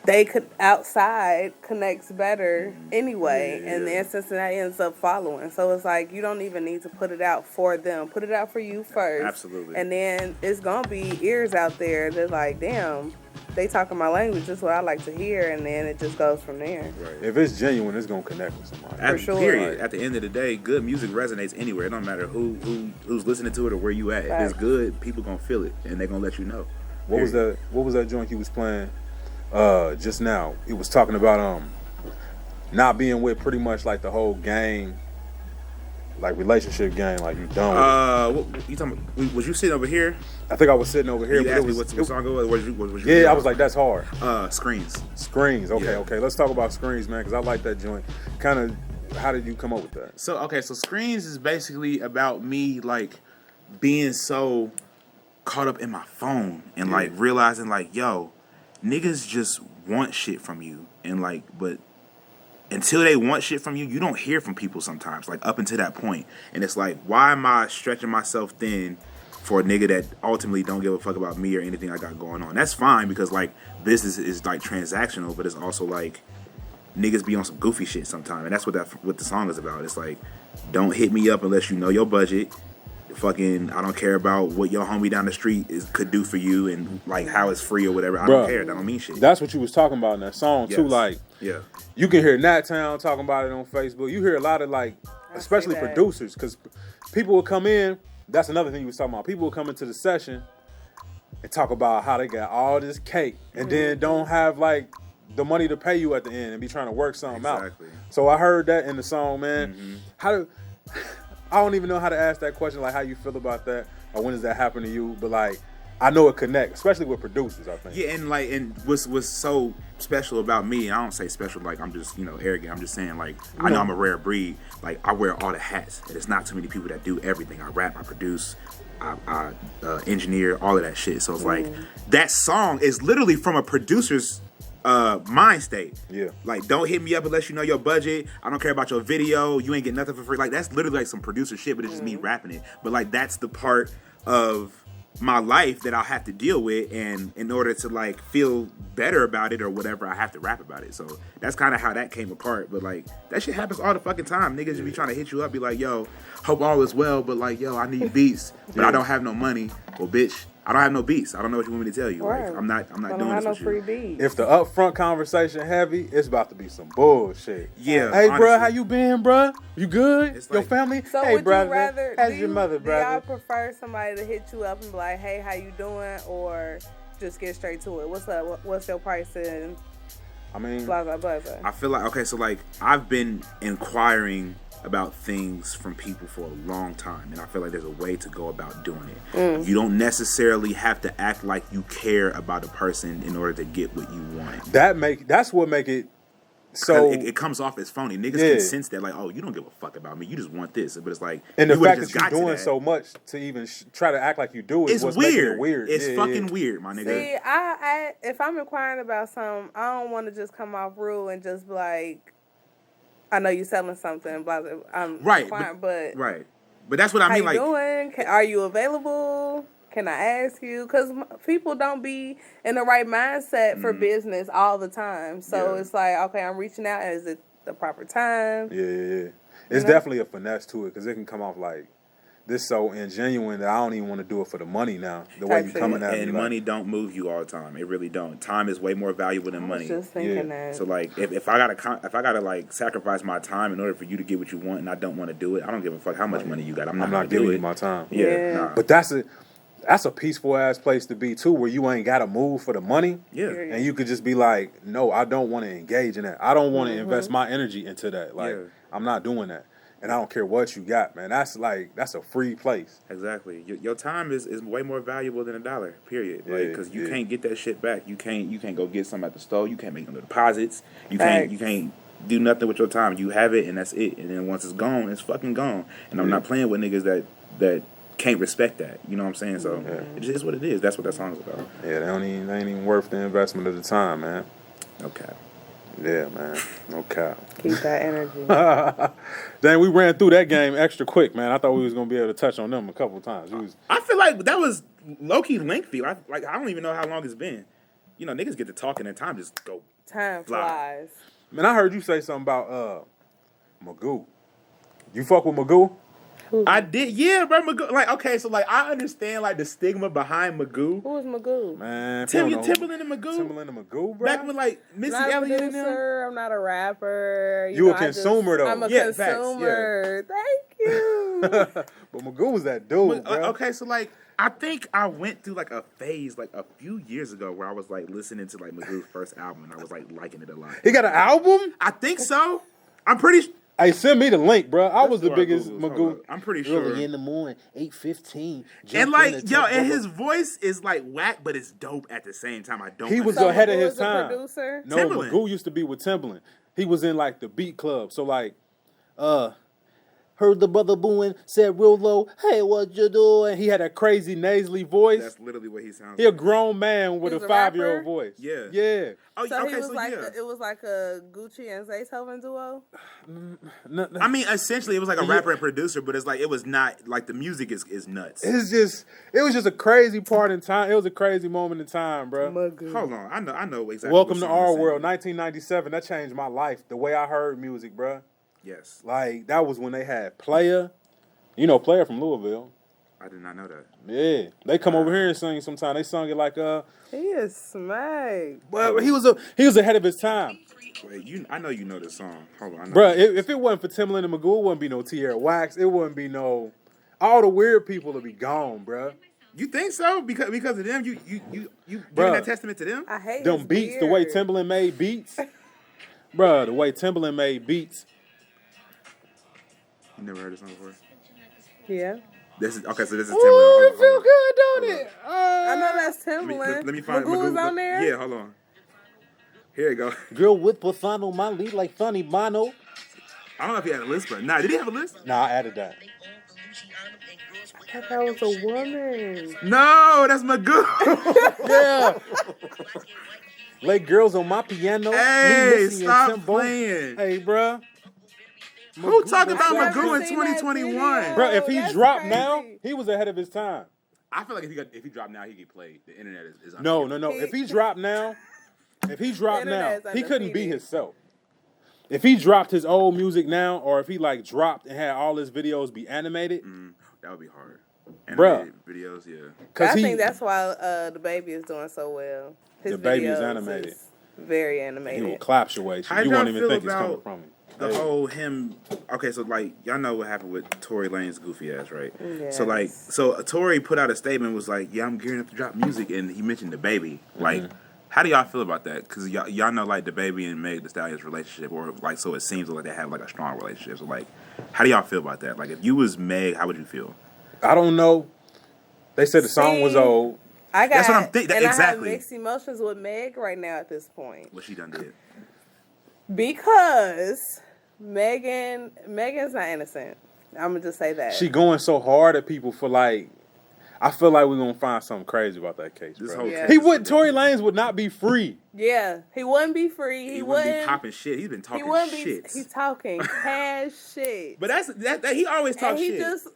they could outside connects better anyway, and then Cincinnati ends up following. So it's like you don't even need to put it out for them. Put it out for you first. Absolutely. And then it's gonna be ears out there that like, damn, they talking my language. This is what I like to hear, and then it just goes from there. Right. If it's genuine, it's gonna connect with somebody. For sure. Period. At the end of the day, good music resonates anywhere. It don't matter who's listening to it or where you at. Right. If it's good, people gonna feel it, and they gonna let you know. What was that joint he was playing just now? He was talking about not being with pretty much like the whole gang, like relationship gang, like you done with it. What you talking about? Was you sitting over here? I think I was sitting over here. You asked me what song it was. Yeah, I was like, that's hard. Screens. Okay. Let's talk about Screens, man, because I like that joint. Kind of, how did you come up with that? So Screens is basically about me like being so caught up in my phone and like realizing like, yo, niggas just want shit from you, and like, but until they want shit from you, you don't hear from people sometimes, like up until that point. And it's like, why am I stretching myself thin for a nigga that ultimately don't give a fuck about me or anything I got going on? That's fine, because like business is like transactional, but it's also like niggas be on some goofy shit sometimes, and that's what the song is about. It's like, don't hit me up unless you know your budget. Fucking, I don't care about what your homie down the street could do for you, and like how it's free or whatever. I don't care. That don't mean shit. That's what you was talking about in that song too. Like, you can hear Nat Town talking about it on Facebook. You hear a lot of like, especially producers, because people will come in. That's another thing you was talking about. People will come into the session and talk about how they got all this cake and then don't have like the money to pay you at the end and be trying to work something out. So I heard that in the song, man. I don't even know how to ask that question, like how you feel about that, or when does that happen to you? But like, I know it connects, especially with producers, I think. Yeah, and what's so special about me, I don't say special like I'm just, arrogant. I'm just saying like, I know I'm a rare breed. Like, I wear all the hats, and it's not too many people that do everything. I rap, I produce, I engineer, all of that shit. So it's like, that song is literally from a producer's mind state. Yeah. Like, don't hit me up unless you know your budget. I don't care about your video. You ain't get nothing for free. Like, that's literally like some producer shit, but it's just me rapping it. But like, that's the part of my life that I'll have to deal with, and in order to like feel better about it or whatever, I have to rap about it. So that's kind of how that came apart. But like, that shit happens all the fucking time. Niggas just be trying to hit you up, be like, yo, hope all is well, but like, yo, I need beats, but I don't have no money. Well, bitch, I don't have no beats. I don't know what you want me to tell you. Right. Like, I'm not doing this with free you. beats. If the upfront conversation heavy, it's about to be some bullshit. Yeah. Hey, bro, how you been, bro? You good? It's your like, family? So hey, would brother. you rather? How's your mother, brother? Do y'all prefer somebody to hit you up and be like, "Hey, how you doing?" or just get straight to it? What's up? What's your pricing? I mean, blah blah blah. I feel like, okay, so like, I've been inquiring about things from people for a long time, and I feel like there's a way to go about doing it. You don't necessarily have to act like you care about a person in order to get what you want. That's what make it so. It comes off as phony. Niggas can sense that, like, oh, you don't give a fuck about me. You just want this. But it's like, and the fact that you're doing so much to even try to act like you do is what's making it weird. It's fucking weird, my nigga. See, I if I'm inquiring about something, I don't want to just come off rude and just be like, I know you're selling something, blah, blah. I'm right, but But that's what I mean. How you doing? Are you available? Can I ask you? Because people don't be in the right mindset for business all the time. So it's like, okay, I'm reaching out. Is it the proper time? Yeah. It's definitely a finesse to it, because it can come off like this so ingenuine that I don't even want to do it for the money now. The way you coming at me, and money don't move you all the time. It really don't. Time is way more valuable than money. Just thinking that. So like, if I gotta like sacrifice my time in order for you to get what you want, and I don't want to do it, I don't give a fuck how much money you got. I'm not giving you my time. Yeah. Nah. But that's a peaceful ass place to be too, where you ain't gotta move for the money. Yeah. And you could just be like, no, I don't want to engage in that. I don't want to invest my energy into that. Like, I'm not doing that. And I don't care what you got, man. That's a free place. Exactly. Your time is way more valuable than $1. Period. Like, because you can't get that shit back. You can't go get something at the store. You can't make no deposits. You can't do nothing with your time. You have it, and that's it. And then once it's gone, it's fucking gone. And I'm not playing with niggas that can't respect that. You know what I'm saying? So it just is what it is. That's what that song's about. Yeah, they ain't even worth the investment of the time, man. Okay. Yeah, man. No cap. Keep that energy. Then we ran through that game extra quick, man. I thought we was gonna be able to touch on them a couple of times. I feel like that was low-key lengthy. I don't even know how long it's been. You know, niggas get to talking and time just go. Time flies. Man, I heard you say something about Magoo. You fuck with Magoo? I did, yeah, bro. Magoo, like, okay, so like I understand like the stigma behind Magoo. Who is Magoo? Man, Timbaland and Magoo. Timbaland and Magoo, bro. Back when like Missy Elliott and them. I'm not a rapper. You a consumer though. I'm a consumer. Facts, Thank you. But Magoo was that dude, bro. Okay, so like I think I went through like a phase like a few years ago where I was like listening to like Magoo's first album and I was like liking it a lot. He got an album? I think so. I'm pretty. Hey, send me the link, bro. I was the biggest Magoo. I'm pretty sure. Early in the morning, 8:15. And like, yo, and his voice is like whack, but it's dope at the same time. He was ahead of his time. Producer? No, Timbaland. Magoo used to be with Timbaland. He was in like the Beat Club. So like, Heard the brother booing, said real low, hey, what you doing? he had a crazy nasally voice. That's literally what he sounds He a like. grown man with a He's a 5-year-old rapper? voice. Yeah. Yeah. Oh, So okay, he was so like yeah. it was like a Gucci and Zaytoven duo. I mean, essentially, it was like a rapper and producer, but it's like it was not like the music is nuts. It was just a crazy part in time. It was a crazy moment in time, bro. Magoo. Hold on, I know exactly. Welcome what to song Our you're World, saying. 1997. That changed my life. The way I heard music, bro. Yes, Like that was when they had Player. You know, Player from Louisville. I did not know that. Yeah, they come over here and sing sometime. They sung it like He is smack. well, he was ahead of his time, Wait, I know you know this song. Hold on, I know. bro. If it wasn't for Timbaland and Magoo, it wouldn't be no Tierra Wax. It wouldn't be no all the weird people would be gone, bro. You think so? Because of them, you giving Bruh. that testament to them? I hate Them his beats, the way beard. Timbaland made beats, bro. The way Timbaland made beats. You never heard this song before? Yeah. This is okay. So this is Timbaland. Ooh, it Hold feel on. good, don't Hold it? I know that's Timbaland. Let me find Magoo was on there. Yeah, hold on. Here you go. Girl with Pisano, my lead like Funny Bono. I don't know if he had a list, but did he have a list? Nah, I added that. I thought that was a woman. No, that's Magoo. Yeah. Lay girls on my piano. Hey, me, Missy, stop and Timbo. playing. Hey, bro. Who talking about I've never Magoo in seen that 2021? video. Bro, if he That's dropped crazy. now, he was ahead of his time. I feel like if he dropped now, he get played. The internet is No. undefeated. If he dropped now, internet's he couldn't be undefeated. himself. If he dropped his old music now, or if he like dropped and had all his videos be animated, That would be hard. Bruh. Animated videos, yeah. because I think that's why the baby is doing so well. His The Baby is videos animated. is very he will animated. clap your way. How You y'all won't even feel think he's coming about from him. The whole him. Okay, so like y'all know what happened with Tory Lane's goofy ass, right? Yes. So Tory put out a statement, was like, "Yeah, I'm gearing up to drop music," and he mentioned the baby. Like, how do y'all feel about that? Because y'all know like the baby and Meg Thee Stallion's relationship, or like so it seems like they have like a strong relationship. So like, how do y'all feel about that? Like, if you was Meg, how would you feel? I don't know. They said the song was See? old. I got, That's what I'm thinking. And Exactly. I have mixed emotions with Meg right now at this point What she done did? because Megan's not innocent. I'm gonna just say that. She going so hard at people for like. I feel like we're gonna find something crazy about that case, This bro. whole Yeah. case He is would. Tory ridiculous. Lanez would not be free. Yeah, he wouldn't be free. He wouldn't be popping shit. He's been He talking wouldn't be. shit. He's talking cash shit. But that he always And talks he shit. just,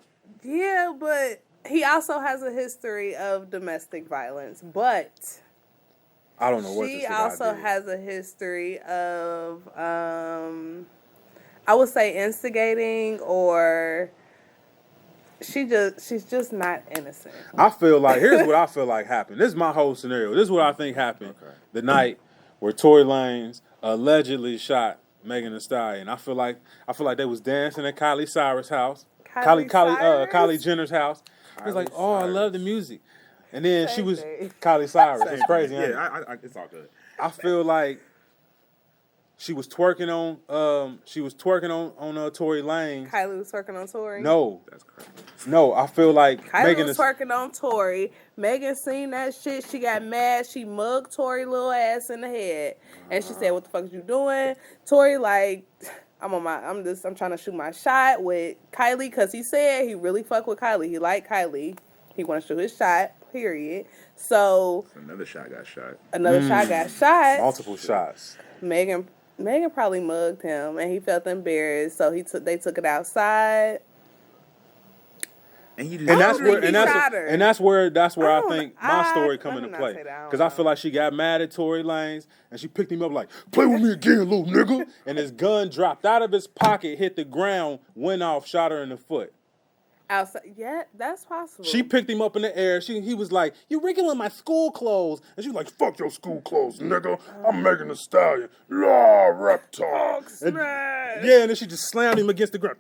yeah, but he also has a history of domestic violence. But I don't know what she this also did. has a history of, I would say, instigating or she's just not innocent. I feel like, here's what I feel like happened. This is my whole scenario. This is what I think happened the night where Tory Lanez allegedly shot Megan Thee Stallion. I feel like they was dancing at Kylie Cyrus' house. Kylie Jenner's house. It was like, oh, I love the music. And then she was Kylie Cyrus. It's crazy. Yeah, it's all good. I feel like she was twerking on Tory Lanez. Kylie was twerking on Tory? No. That's crazy. No, I feel like Kylie Megan was twerking on Tory. Megan seen that shit. She got mad. She mugged Tory little ass in the head. And she said, what the fuck is you doing? Tory like, I'm trying to shoot my shot with Kylie because he said he really fuck with Kylie. He liked Kylie. He want to shoot his shot, period. So another shot got shot. Multiple shots. Megan probably mugged him, and he felt embarrassed, so they took it outside. And that's where I think my story come into play, because I feel like she got mad at Tory Lanez and she picked him up like, play with me again, little nigga, and his gun dropped out of his pocket, hit the ground, went off, shot her in the foot. Outside, yeah, that's possible. She picked him up in the air. He was like, "You wriggling my school clothes," and she was like, "Fuck your school clothes, nigga. I'm Megan Thee Stallion, la reptile." And then she just slammed him against the ground,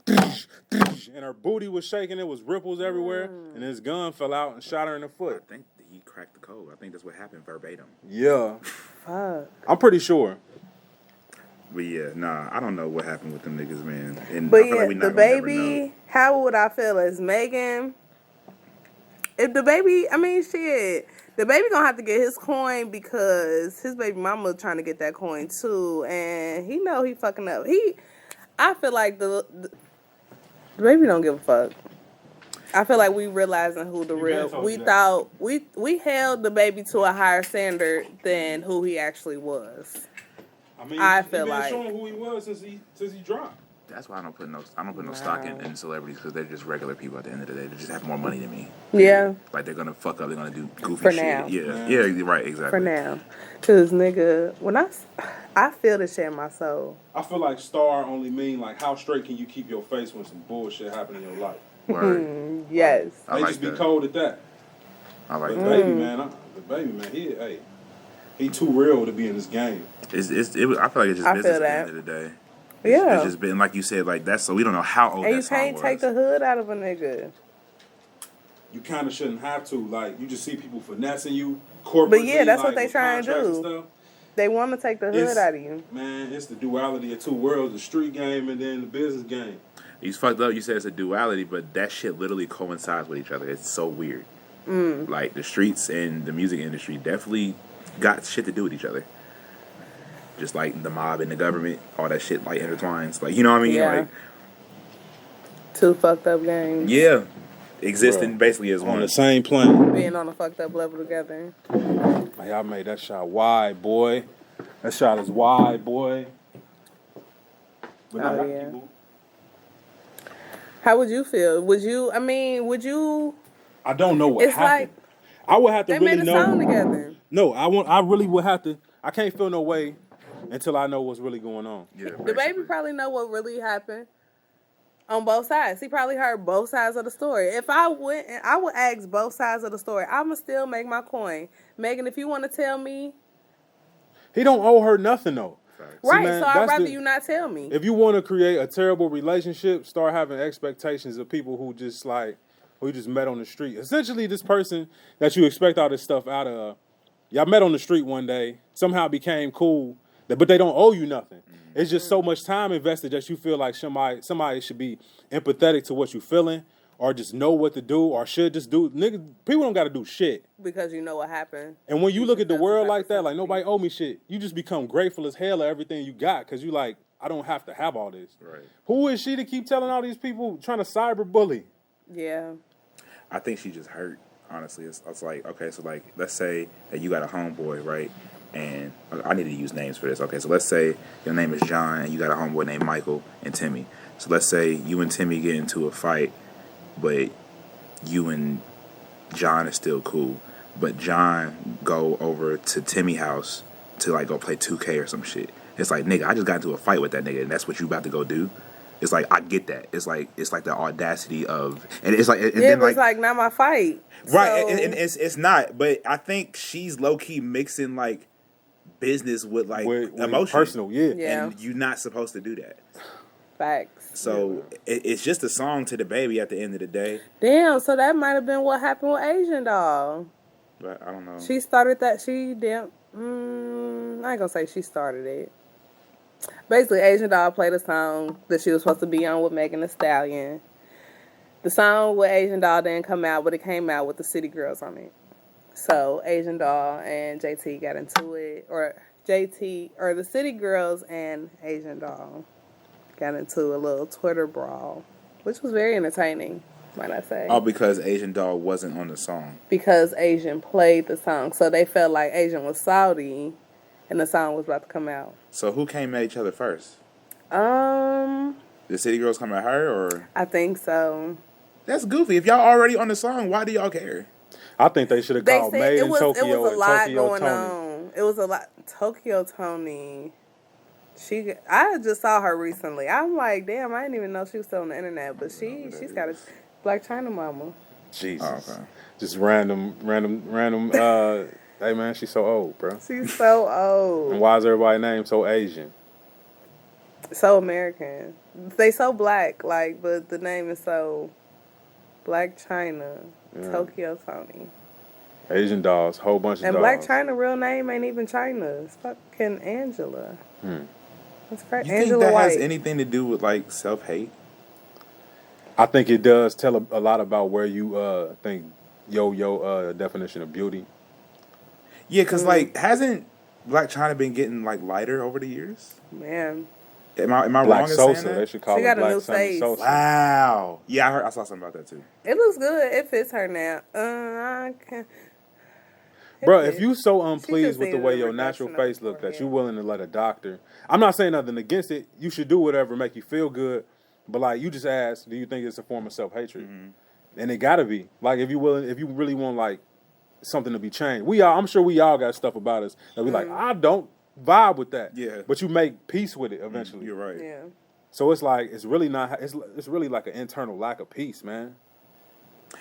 and her booty was shaking. There was ripples everywhere, and his gun fell out and shot her in the foot. I think he cracked the code. I think that's what happened verbatim. Yeah, fuck. I'm pretty sure. But yeah, I don't know what happened with them niggas, man. And but I feel yeah, like the baby, how would I feel as Megan? If the baby, the baby gonna have to get his coin because his baby mama trying to get that coin too, and he know he fucking up. I feel like the baby don't give a fuck. I feel like we realizing who the real. We thought we held the baby to a higher standard than who he actually was. I feel like showing who he was since he dropped. That's why I don't put no stock in celebrities, because they're just regular people at the end of the day. They just have more money than me. Yeah. Like they're gonna fuck up. They're gonna do goofy For shit. now. Yeah, right, exactly. For now, cause nigga, when I feel this shit in my soul. I feel like star only mean like how straight can you keep your face when some bullshit happen in your life. Word. Yes. They like just be that. cold at that. I like The that. baby man, he too real to be in this game. I feel like it's just I business feel at the that. end of the day. Yeah. It's just been, like you said, like that's, so we don't know how old And that you song can't was. take the hood out of a nigga. You kind of shouldn't have to. Like, you just see people finessing you. Corporate. But yeah, that's what they trying to do. They want to take the hood out of you. Man, it's the duality of two worlds: the street game and then the business game. He's fucked up. You said it's a duality, but that shit literally coincides with each other. It's so weird. Like the streets and the music industry definitely got shit to do with each other. Just like the mob and the government, all that shit like intertwines. Like, you know what I mean? Yeah. Like, two fucked up games. yeah, existing basically as On one. the same plane. Being on a fucked up level together. Like, I made that shot wide, boy. That shot is wide, boy. But not white people. How would you feel? Would you? I don't know what It's happened. like I would have to they really made a know. song together. No, I really would have to. I can't feel no way until I know what's really going on. Yeah, The baby probably know what really happened on both sides. He probably heard both sides of the story. If I went, I would ask both sides of the story. I'ma still make my coin. Megan, if you want to tell me, He don't owe her nothing though. right? See, man, so I'd that's rather you not tell me. If you want to create a terrible relationship, start having expectations of people who you just met on the street. Essentially, this person that you expect all this stuff out of, y'all met on the street one day, somehow became cool, but they don't owe you nothing. It's just so much time invested that you feel like somebody should be empathetic to what you're feeling, or just know what to do, or should just do. Nigga, people don't got to do shit. Because you know what happened. And when you look at the world like that, like nobody owe me shit, you just become grateful as hell of everything you got, because you like, I don't have to have all this. Right. Who is she to keep telling all these people trying to cyberbully? Yeah. I think she just hurt. Honestly, it's like, okay, so like, let's say that you got a homeboy, right? And I need to use names for this. Okay, so let's say your name is John and you got a homeboy named Michael and Timmy. So let's say you and Timmy get into a fight, but you and John are still cool. But John go over to Timmy's house to like go play 2K or some shit. It's like, nigga, I just got into a fight with that nigga, and that's what you about to go do. It's like I get that. It's like the audacity of, and it's like, and Yeah, then it was like not my fight. right, So, and it's not. But I think she's low key mixing like business with like with emotion, personal, yeah. and you're not supposed to do that. facts. So it's just a song to the baby at the end of the day. Damn, so that might have been what happened with Asian Doll. But I don't know. She started that. She damn. I ain't gonna say she started it. Basically, Asian Doll played a song that she was supposed to be on with Megan Thee Stallion. The song with Asian Doll didn't come out, but it came out with the City Girls on it. So Asian Doll and JT got into it, or the City Girls and Asian Doll got into a little Twitter brawl, which was very entertaining, might I say. Oh, because Asian Doll wasn't on the song. Because Asian played the song, so they felt like Asian was salty, and the song was about to come out. So who came at each other first? The City Girls come at her, or I think so. That's goofy. If y'all already on the song, why do y'all care? I think they should have They called said Made it in was Tokyo a and lot Tokyo going Tony. on. It was a lot. Tokyo Tony. I just saw her recently. I'm like, damn, I didn't even know she was still on the internet. But she's got a Black China mama. Jesus. Oh, okay. Just random. Hey man, she's so old, bro. She's so old. And why is everybody named so Asian? So American. They so black, like, but the name is so Black China. Yeah. Tokyo Tony. Asian dolls, whole bunch of And dolls. Black China real name ain't even China. It's fucking Angela. That's crazy. You think Angela that White. has anything to do with like self-hate? I think it does tell a lot about where you think your definition of beauty. Yeah, because like hasn't Black China been getting like lighter over the years? Man. Am I Black wrong in Sosa, saying they that? should call She it got a Black new Sunny face. Sosa. Wow. Yeah, I saw something about that too. It looks good. It fits her now. I can't. Bro, if you so unpleased just with the needed way a your natural reduction of face look that forehead. you willing to let a doctor, I'm not saying nothing against it. You should do whatever make you feel good. But like you just asked, do you think it's a form of self-hatred? And it gotta be. Like if you really want like something to be changed. I'm sure we all got stuff about us that we like, I don't vibe with that. Yeah. But you make peace with it eventually. You're right. Yeah. So it's like it's really not. It's really like an internal lack of peace, man.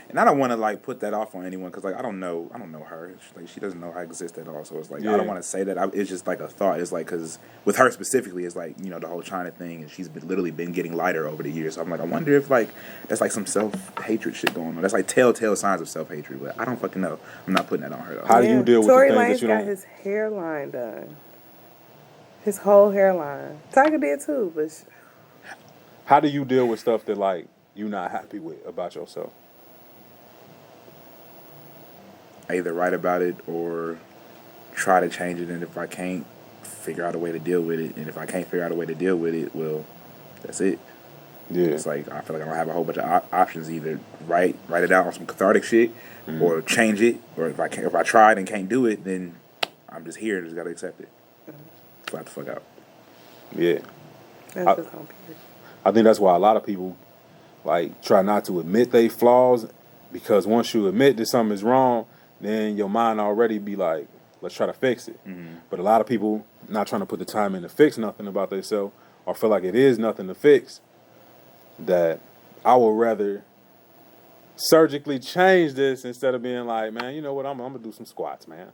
And I don't want to like put that off on anyone because like I don't know her. She doesn't know I exist at all. So it's like I don't want to say that. It's just like a thought. It's like because with her specifically, it's like the whole China thing, and she's literally been getting lighter over the years. So I'm like, I wonder if like that's like some self-hatred shit going on. That's like telltale signs of self-hatred. But I don't fucking know. I'm not putting that on her though. How do you deal with Tory the things Lanez that you got don't? his hairline done. His whole hairline. Tiger did too, but How do you deal with stuff that like you're not happy with about yourself? I either write about it or try to change it, and if I can't, figure out a way to deal with it. And if I can't figure out a way to deal with it, well, that's it. Yeah. It's like I feel like I don't have a whole bunch of options. Either write it out on some cathartic shit, or change it. Or if I tried and can't do it, then I'm just here and just gotta accept it. Flat the fuck out. Yeah. that's just on period. I think that's why a lot of people like try not to admit they flaws, because once you admit that something is wrong, then your mind already be like, let's try to fix it. But a lot of people not trying to put the time in to fix nothing about themselves, or feel like it is nothing to fix, that I would rather surgically change this instead of being like, man, you know what, I'm gonna do some squats, man.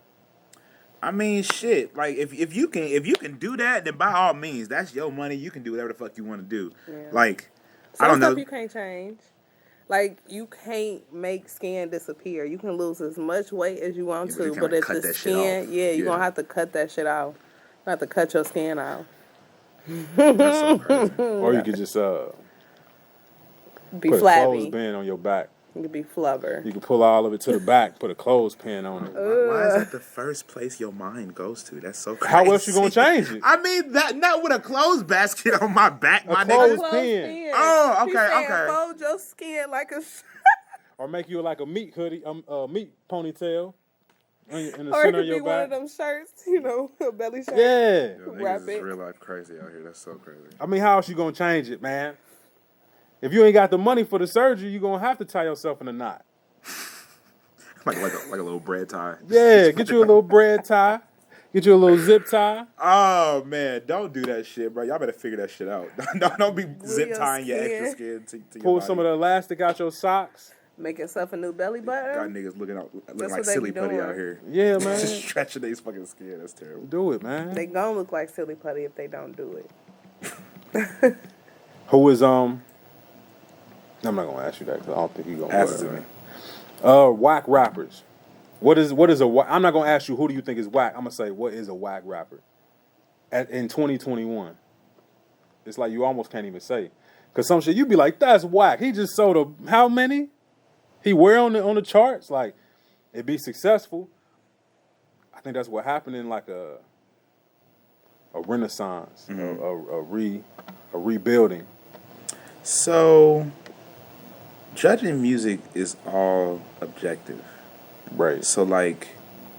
I mean, shit. Like if you can do that, then by all means, that's your money. You can do whatever the fuck you want to do. Yeah. Like Some I don't know. stuff you can't change. Like, you can't make skin disappear. You can lose as much weight as you want but you to, can, but like, if cut the that shit skin, off. you're Yeah. going to have to cut that shit off. You have to cut your skin off. That's so crazy. Or you could just Be put a flabby. clothespin on your back. You could be flubber. You can pull all of it to the back, put a clothespin on it. Why is that the first place your mind goes to? That's so crazy. How else you gonna change it? I mean, that not with a clothes basket on my back, my clothes- nigga. Pin. Oh, He okay, said okay. fold your skin like a... Or make you like a meat hoodie, meat ponytail in the Or it center could of your be one of back. them shirts, a belly shirt. Yeah. Yo, Wrap niggas is it. real life crazy out here. That's so crazy. I mean, how else you gonna change it, man? If you ain't got the money for the surgery, you gonna have to tie yourself in a knot. Like a little bread tie. Yeah, get you a little bread tie. Get you a little zip tie. Oh man, don't do that shit, bro. Y'all better figure that shit out. don't be zip tying your extra skin to your Pull body. some of the elastic out your socks. Make yourself a new belly Got button. niggas looking That's like what they silly be putty doing. out here. Yeah, man. Just stretching their fucking skin. That's terrible. Do it, man. They gonna look like silly putty if they don't do it. Who is I'm not gonna ask you that because I don't think you gonna Ask it to me. Whack rappers. What is a whack? I'm not gonna ask you who do you think is whack. I'm gonna say what is a whack rapper in 2021. It's like you almost can't even say because some shit you be like that's whack. He just sold a how many? He were on the charts like it be successful. I think that's what happened in like a renaissance, a rebuilding. So, judging music is all objective. Right. So, like,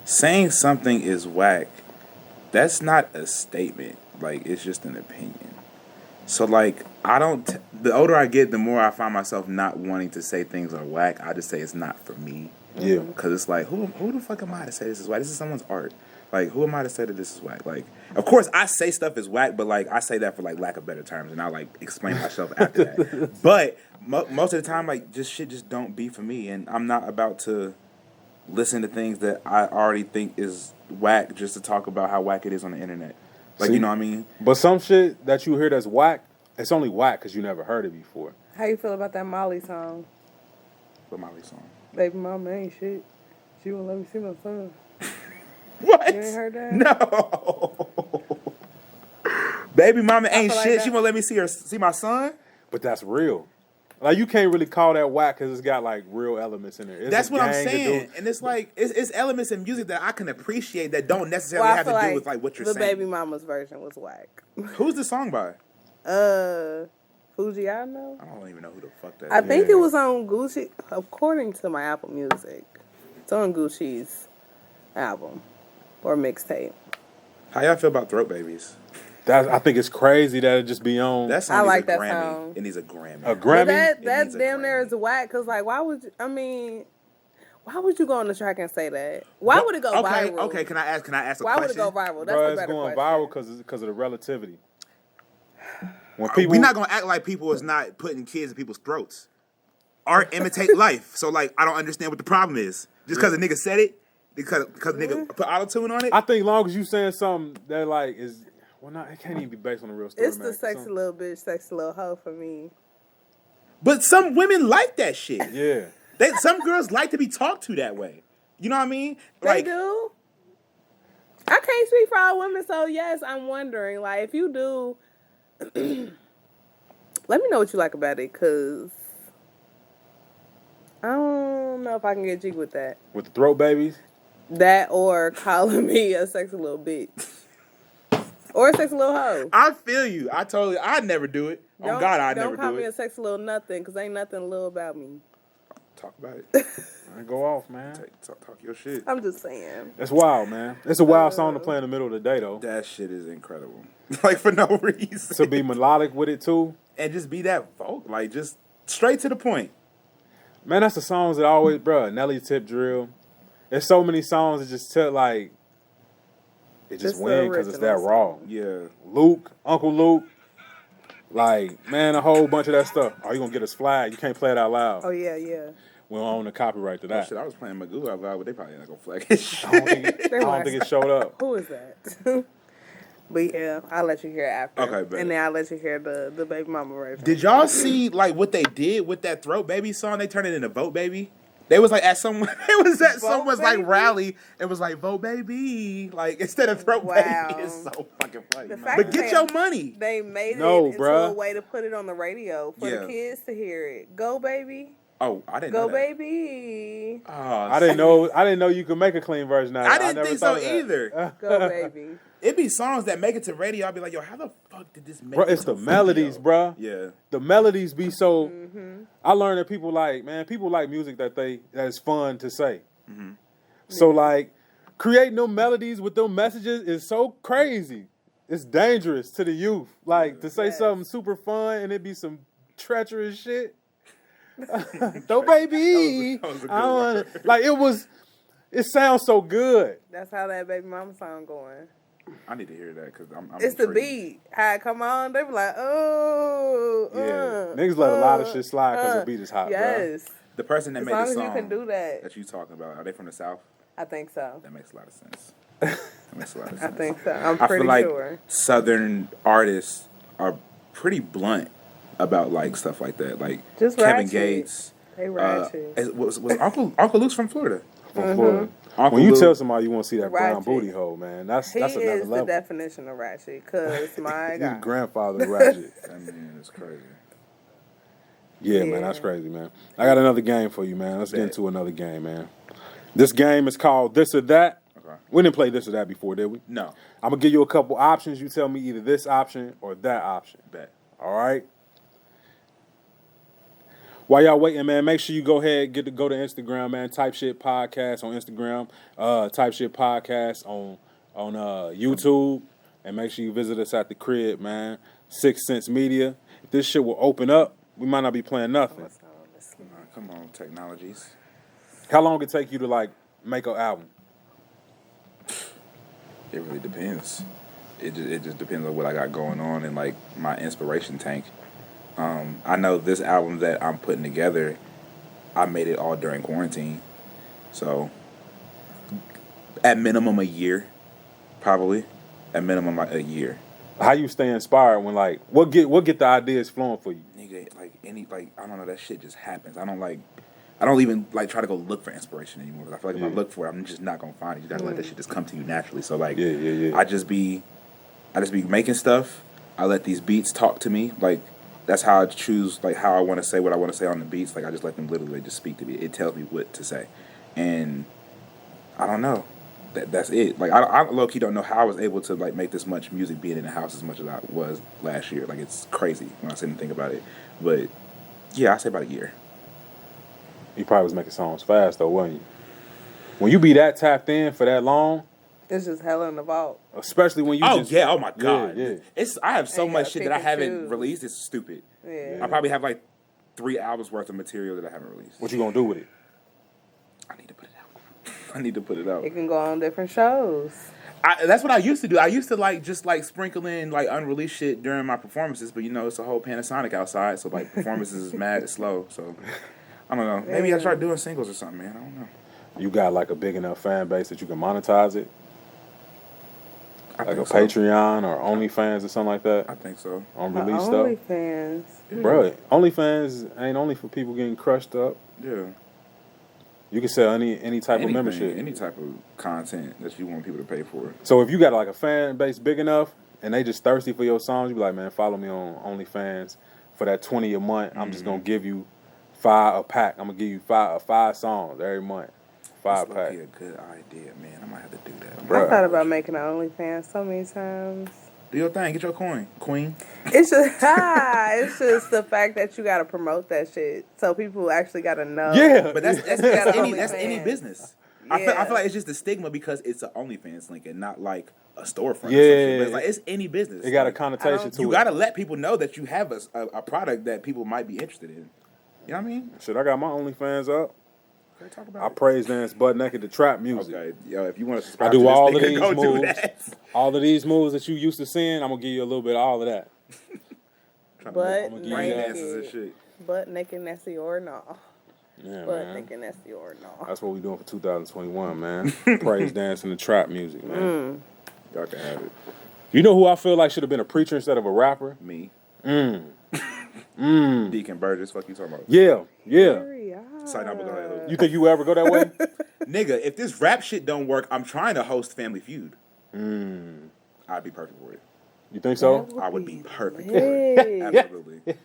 saying something is whack, that's not a statement. Like, it's just an opinion. So, like, the older I get, the more I find myself not wanting to say things are whack. I just say it's not for me. Yeah. Because it's like, who the fuck am I to say this is whack? This is someone's art. Like, who am I to say that this is whack? Like, of course, I say stuff is whack, but, like, I say that for, like, lack of better terms, and I, like, explain myself after that. But most of the time, like, shit just don't be for me, and I'm not about to listen to things that I already think is whack just to talk about how whack it is on the internet. Like, See, you know what I mean? But some shit that you hear that's whack, it's only whack because you never heard it before. How you feel about that Molly song? What Molly song? Baby mama ain't shit. She won't let me see my son. What? You ain't heard that? No. Baby mama ain't feel like shit. that- She won't let me see my son? But that's real. Like you can't really call that whack because it's got like real elements in there. It's That's a what I'm gang of saying. dudes. And it's like, it's elements in music that I can appreciate that don't necessarily Well, I have to feel do with like what you're the saying. baby mama's version was whack. Who's the song by? Fujiano? I don't even know who the fuck that I is. think it was on Gucci, according to my Apple Music. It's on Gucci's album or mixtape. How y'all feel about Throat Babies? I think it's crazy that it just be on That song I needs like a that Grammy. song. It needs a Grammy. a But Grammy. that needs a damn near Grammy. is whack, because like, why would you go on the track and say that? Why would it go viral? Okay, can I ask a question? Why would it go viral? That's Bro, the it's better going question. viral because of the relativity. When people, We're not gonna act like people is not putting kids in people's throats. Art imitate life. So like, I don't understand what the problem is. Just because a nigga said it, because a nigga put auto-tune on it. I think long as you saying something that like is it can't even be based on a real story. It's man. the sexy little bitch, sexy little hoe for me. But some women like that shit. Yeah. Some girls like to be talked to that way. You know what I mean? They do. I can't speak for all women, so yes, I'm wondering, like, if you do, let me know what you like about it, because I don't know if I can get jig with that. With the throat babies. That or calling me a sexy little bitch. Or a sexy little hoe. I feel you. I'd never do it. Oh God, I'd never Don't call do me a it. sexy little nothing, because ain't nothing little about me. Talk about it. I go off, man. Talk your shit. I'm just saying. That's wild, man. It's a wild song to play in the middle of the day, though. That shit is incredible. Like for no reason. To be melodic with it too. And just be that vocal, like just straight to the point. Man, that's the songs that always, bro. Nelly Tip Drill. There's so many songs that just tell like it just It's the win because it's that original raw. Yeah. Luke, Uncle Luke, like man, a whole bunch of that stuff. Oh, you gonna get us flagged? You can't play it out loud. Oh, yeah, yeah. We don't own the copyright to Oh, that. shit, I was playing Magoo out loud, but they probably not gonna flag his shit. I don't think it showed up. Who is that? But yeah, I'll let you hear it after. Okay, bet. And then I'll let you hear the baby mama version. Did y'all see like what they did with that Throat Baby song? They turned it into Vote Baby. They was like at someone. It was at someone's Baby? like rally. It was like Vote Baby, like instead of Throat Wow. Baby. It's so fucking funny. The fact But get that your money. They made No, it into bruh. a way to put it on the radio for Yeah. the kids to hear it. Go, baby. Oh, I didn't Go, know that. baby. Oh, I didn't know you could make a clean version out of it. I didn't never think thought so of that. either. Go, baby. It be songs that make it to radio. I'll be like, yo, how the fuck did this make Bro, it it's to the melodies, radio? bro. Yeah. The melodies be so. Mm-hmm. I learned that people like music that is fun to say. So like, creating them melodies with them messages is so crazy. It's dangerous to the youth. Like to say Yes. something super fun and it be some treacherous shit. Though baby, That was a good I wanna- word. like it was. It sounds so good. That's how that baby mama song going. I need to hear that because I'm It's the intrigued. beat. How it come on, they be like, oh, Yeah, niggas let a lot of shit slide because the beat is hot, yes. bro. The person that As made long the as song you can do that. you talking about, are they from the South? I think so. That makes a lot of sense. That makes a lot of I sense. think so. I'm I pretty feel like sure. Southern artists are pretty blunt about like stuff like that. Like Just Kevin ratchet. Gates. They ratchet. Was Uncle Luke's from Florida? From Florida. Uncle When you Luke, tell somebody you want to see that brown Ratchet. booty hole, man, that's He another is level. the definition of ratchet, because my His God. grandfather ratchet. that man is crazy. Yeah, man, that's crazy, man. I got another game for you, man. Let's get into another game, man. This game is called This or That. Okay. We didn't play This or That before, did we? No. I'm going to give you a couple options. You tell me either this option or that option. Bet. All right? While y'all waiting, man, make sure you go ahead and go to Instagram, man. Type Shit Podcast on Instagram. Type Shit Podcast on YouTube. And make sure you visit us at the crib, man. 6 Cents Media. If this shit will open up, we might not be playing nothing. Come on, technologies. How long it take you to, like, make an album? It really depends. It just depends on what I got going on and like my inspiration tank. I know this album that I'm putting together, I made it all during quarantine, so at minimum a year, probably. At minimum a year. How you stay inspired when, like, what get the ideas flowing for you? Nigga, I don't know, that shit just happens. I don't even like try to go look for inspiration anymore. I feel like if I look for it, I'm just not gonna find it. You gotta let that shit just come to you naturally. So like, I just be making stuff. I let these beats talk to me. Like that's how I choose like how I want to say what I want to say on the beats. Like I just let them literally just speak to me. It tells me what to say, and I don't know. That's it. Like I low key don't know how I was able to like make this much music being in the house as much as I was last year. Like it's crazy when I sit and think about it. But yeah, I say about a year. You probably was making songs fast though, wasn't you? When you be that tapped in for that long, It's just hell in the vault. especially when you Oh my god. Yeah. I have so And you much gotta shit pick that I and haven't choose. released. It's stupid. Yeah. I probably have like 3 albums worth of material that I haven't released. What you gonna do with it? I need to put it out. I need to put it out. It can go on different shows. That's what I used to do. I used to like just like sprinkle in like unreleased shit during my performances, but you know it's a whole Panasonic outside, so like performances is mad slow. So I don't know. Maybe I start doing singles or something, man. I don't know. You got like a big enough fan base that you can monetize it, I like a think so. Patreon or OnlyFans or something like that I think so. on release stuff. OnlyFans. Bro, OnlyFans ain't only for people getting crushed up. Yeah. You can sell any type of Anything, membership. any type of content that you want people to pay for. So if you got like a fan base big enough and they just thirsty for your songs, you be like, man, follow me on OnlyFans for that $20 a month. I'm just gonna give you a pack. I'm gonna give you five songs every month. 5 That's pack. a good idea, man. I might have to do that. Bruh. I thought about making an OnlyFans so many times. Do your thing. Get your coin, queen. It's just the fact that you gotta promote that shit, so people actually gotta know. Yeah, But that's got any OnlyFans. business. Yeah. I feel like it's just the stigma because it's an OnlyFans link and not like a storefront. Or Yeah. something. But it's like it's any business. it got a Like, connotation to you it. gotta let people know that you have a product that people might be interested in. You know what I mean? Shit, I got my OnlyFans up. Okay, talk about I it. praise dance butt naked to trap music. Okay, yo, if you want to subscribe I do to this all of nigga, these go do moves. that. All of these moves that you used to seeing, I'm gonna give you a little bit of all of that. But I'ma give you Brain that. dances and shit. Butt naked, nasty or no. Yeah, Butt man. naked, nasty or no. That's what we doing for 2021, man. Praise dance and the trap music, man. Y'all can have it. You know who I feel like should have been a preacher instead of a rapper? Me. Deacon Burgess, fuck you talking about? Yeah. Side number, go ahead. You think you would ever go that way? Nigga, if this rap shit don't work, I'm trying to host Family Feud. I'd be perfect for it. You think so? I would be perfect for it. Hey. Absolutely.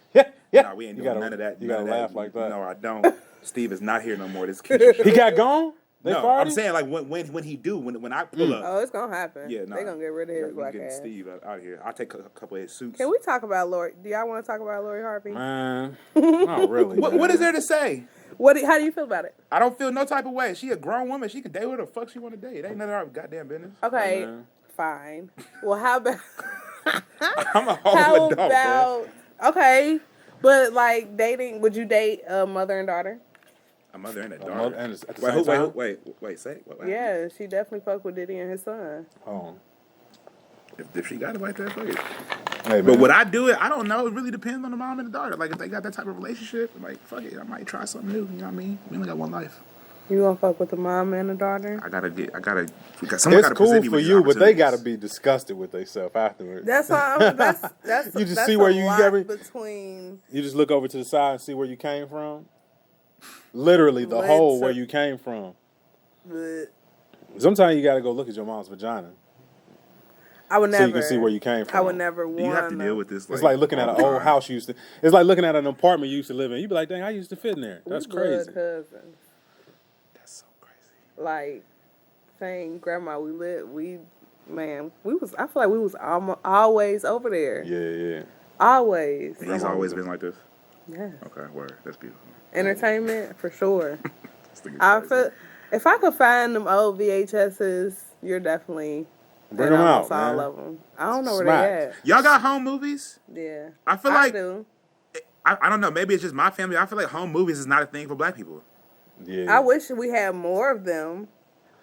Nah, we ain't doing gotta- none of that. you none gotta of laugh like that. No, I don't. Steve is not here no more. This kid He got gone? They No, fired I'm him? saying like when he do when I pull up. Oh, it's gonna happen. Yeah, nah. They gonna get rid of his we black getting ass. Steve out of here. I'll take a couple of his suits. Can we talk about Lori? Do y'all want to talk about Lori Harvey? Man, not really. What is there to say? How do you feel about it? I don't feel no type of way. She a grown woman. She can date who the fuck she want to date. It ain't none of our goddamn business. Okay, man. fine. Well, how about I'm a whole how adult, man. about okay? But like dating, would you date a mother and daughter? A mother and a daughter. Mother, and at the same time? Wait, say it. What? Yeah, she definitely fucked with Diddy and his son. Oh. If she got it like that, fuck it. Hey, But would I do it? I don't know. It really depends on the mom and the daughter. Like, if they got that type of relationship, like, fuck it, I might try something new. You know what I mean? We only got one life. You gonna fuck with the mom and the daughter? Someone it's cool for you, but they gotta be disgusted with themselves afterwards. That's why that's You just that's see where a you lot get between. You just look over to the side and see where you came from. Literally, the hole where you came from. But sometimes you gotta go look at your mom's vagina. I would never. So you can see where you came from. I would never want. You have to deal with this. It's like looking at an old house you used to. It's like looking at an apartment you used to live in. You be like, dang, I used to fit in there. That's crazy. Cousins. That's so crazy. Like saying, Grandma, we was. I feel like we was always over there. Yeah. Always. He's always been like this. Yeah. Okay, word. That's beautiful. Entertainment for sure. I feel if I could find them old VHSs, you're definitely. Bring them out, all man. of them. I don't know where they at. Y'all got home movies? Yeah. I feel like do. I don't know. Maybe it's just my family. I feel like home movies is not a thing for black people. Yeah. I wish we had more of them,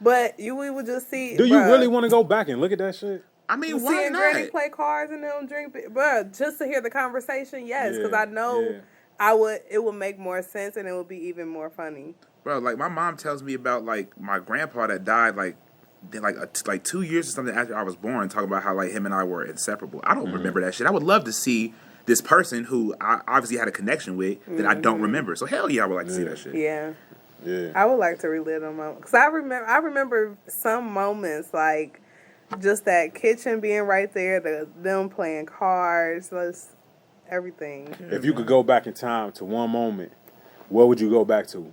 but we would just see. Do you really want to go back and look at that shit? I mean, why seeing not? Granny play cards and them drink, bruh, just to hear the conversation, yes, because I know Yeah. it would make more sense and it would be even more funny. Bro, like my mom tells me about like my grandpa that died like 2 years or something after I was born, talking about how like him and I were inseparable. I don't remember that shit. I would love to see this person who I obviously had a connection with that I don't remember. So hell yeah, I would like to see that shit. Yeah. Yeah. I would like to relive them because I remember some moments like just that kitchen being right there, them playing cards, everything. If you could go back in time to one moment, what would you go back to?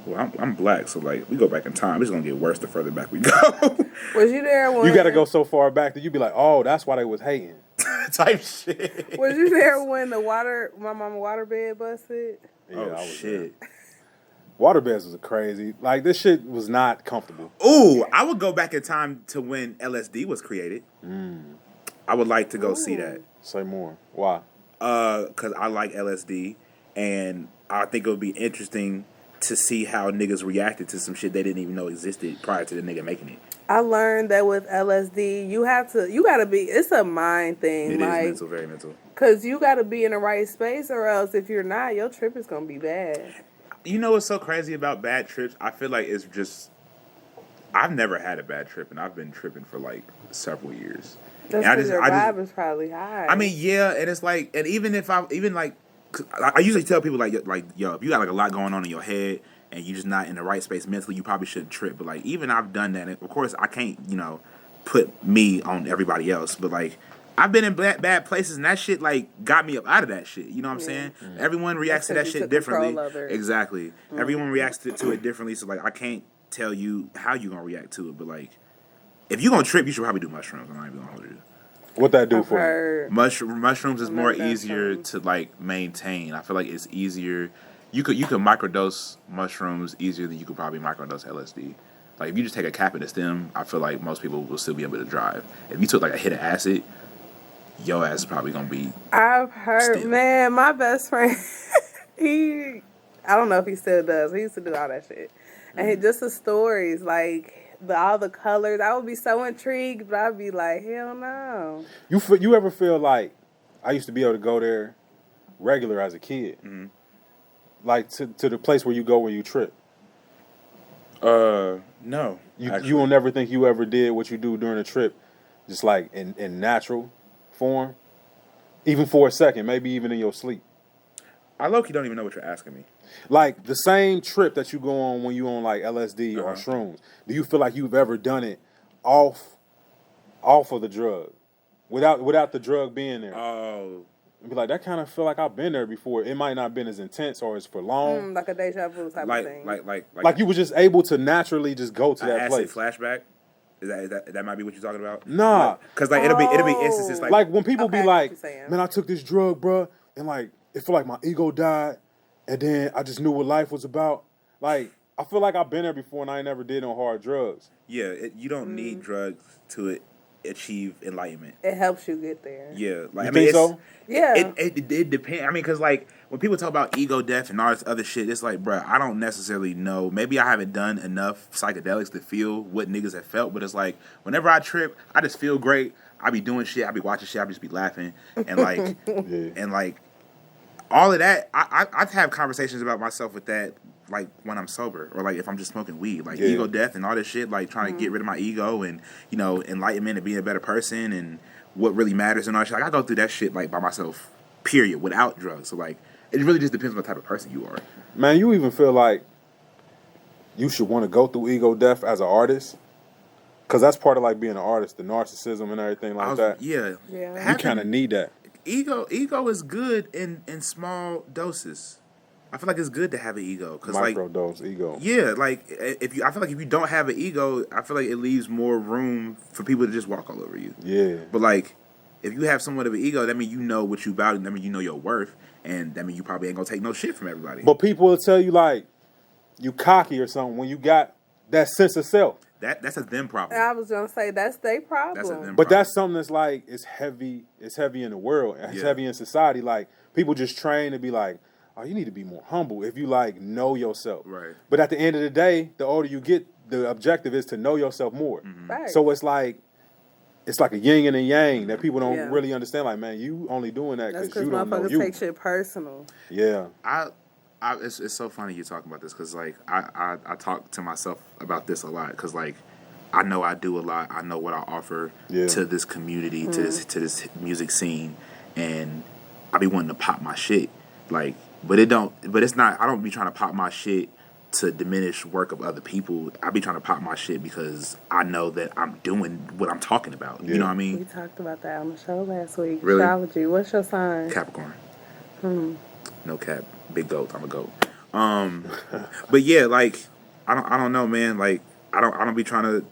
Well, I'm black, so like we go back in time. It's gonna get worse the further back we go. Was you there when You got to go so far back that you be like, oh, that's why they was hating. Type shit. Was you there when my mama waterbed busted? Yeah, Oh I was shit. there. Waterbeds was crazy. Like, this shit was not comfortable. Ooh, I would go back in time to when LSD was created. I would like to go see that. Say more. Why? Because I like LSD, and I think it would be interesting to see how niggas reacted to some shit they didn't even know existed prior to the nigga making it. I learned that with LSD, you gotta be, it's a mind thing. It like, is mental, very mental. Because you gotta be in the right space, or else if you're not, your trip is gonna be bad. You know what's so crazy about bad trips? I feel like it's just, I've never had a bad trip, and I've been tripping for like several years. That's because your vibe is probably high. I mean, yeah, and it's like, and even if I usually tell people like, yo, if you got like a lot going on in your head and you're just not in the right space mentally, you probably shouldn't trip. But like, even I've done that. And of course, I can't, put me on everybody else. But like, I've been in bad places, and that shit like got me up out of that shit. You know what I'm saying? Mm-hmm. Everyone reacts to that shit differently. Exactly. Mm-hmm. Everyone reacts to it differently. So like, I can't tell you how you gonna react to it. But like, if you gonna trip, you should probably do mushrooms. I'm not even gonna hold you. What that do for you? Mushrooms is more easier to like maintain. I feel like it's easier. You could microdose mushrooms easier than you could probably microdose LSD. Like if you just take a cap in the stem, I feel like most people will still be able to drive. If you took like a hit of acid, your ass is probably gonna be. I've heard, still. Man, my best friend, I don't know if he still does. He used to do all that shit, and just the stories like. All the colors, I would be so intrigued, but I'd be like, hell no. You ever feel like I used to be able to go there regular as a kid, like to the place where you go when you trip? No. You will never think you ever did what you do during a trip, just like in natural form, even for a second, maybe even in your sleep. I low-key don't even know what you're asking me. Like the same trip that you go on when you on like LSD or shrooms. Do you feel like you've ever done it off of the drug, without the drug being there? Oh, be like, that kind of feel like I've been there before. It might not have been as intense or as for long. Like a deja vu type of thing. Like you were just able to naturally just go to that place. Flashback. Is that might be what you're talking about? Nah, because like it'll be instances like when people be like, man, I took this drug, bruh, and like it feel like my ego died. And then I just knew what life was about. Like, I feel like I've been there before and I ain't never did on hard drugs. Yeah, you don't need drugs to achieve enlightenment. It helps you get there. Yeah, like You I mean, think so? Yeah. It depends. I mean, because like when people talk about ego death and all this other shit, it's like, bruh, I don't necessarily know. Maybe I haven't done enough psychedelics to feel what niggas have felt, but it's like whenever I trip, I just feel great. I be doing shit. I be watching shit. I just be laughing and like and like all of that. I have conversations about myself with that. Like when I'm sober or like if I'm just smoking weed, like ego death and all this shit, like trying to get rid of my ego and, you know, enlightenment and being a better person and what really matters and all that shit. Like I go through that shit like by myself, period, without drugs. So like it really just depends on what type of person you are. Man, you even feel like you should want to go through ego death as an artist? Because that's part of like being an artist, the narcissism and everything like that. Yeah. Yeah. You kind of need that. Ego is good in small doses. I feel like it's good to have an ego because Microdose ego. Yeah, like I feel like if you don't have an ego, I feel like it leaves more room for people to just walk all over you. Yeah. But like, if you have somewhat of an ego, that means you know what you value. That means you know your worth, and that means you probably ain't gonna take no shit from everybody. But people will tell you like you cocky or something when you got that sense of self. That's a them problem. I was gonna say that's their problem. That's a them But problem. that's something that's like it's heavy in the world. It's heavy in society. Like people just train to be like, oh, you need to be more humble if you like know yourself. Right. But at the end of the day, the older you get, the objective is to know yourself more. Right. So it's like a yin and a yang that people don't really understand. Like, man, you only doing that That's because you don't know motherfuckers you. take shit personal. Yeah. It's so funny you talking about this because like I talk to myself about this a lot because like I know I do a lot. I know what I offer to this community, to this music scene, and I be wanting to pop my shit like. But it's not, I don't be trying to pop my shit to diminish work of other people. I be trying to pop my shit because I know that I'm doing what I'm talking about. You know what I mean? We talked about that on the show last week. Really? Astrology. What's your sign? Capricorn. No cap. Big goat. I'm a goat. But yeah, like, I don't know, man. Like, I don't be trying to,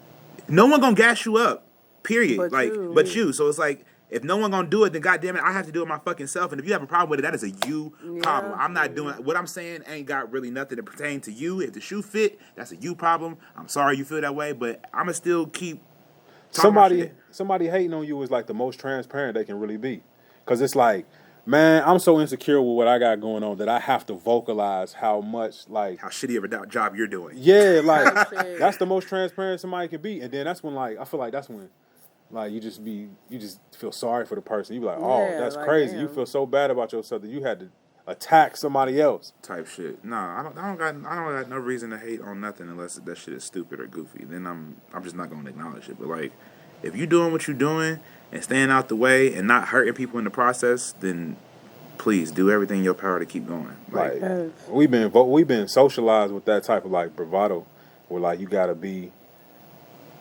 no one gonna gas you up. Period. But you. So it's like, if no one gonna do it, then goddamn it, I have to do it my fucking self. And if you have a problem with it, that is a you problem. I'm not doing what I'm saying. Ain't got really nothing to pertain to you. If the shoe fit, that's a you problem. I'm sorry you feel that way, but I'ma still keep. Somebody hating on you is like the most transparent they can really be, because it's like, man, I'm so insecure with what I got going on that I have to vocalize how much like how shitty of a job you're doing. Yeah, like that's the most transparent somebody can be, and then that's when like I feel like that's when. Like you just feel sorry for the person. You be like, oh, that's like, crazy. Damn. You feel so bad about yourself that you had to attack somebody else. Type shit. Nah, I don't got no reason to hate on nothing unless that shit is stupid or goofy. Then I'm just not gonna acknowledge it. But like, if you doing what you doing and staying out the way and not hurting people in the process, then please do everything in your power to keep going. Like we've been socialized with that type of like bravado, where like you gotta be.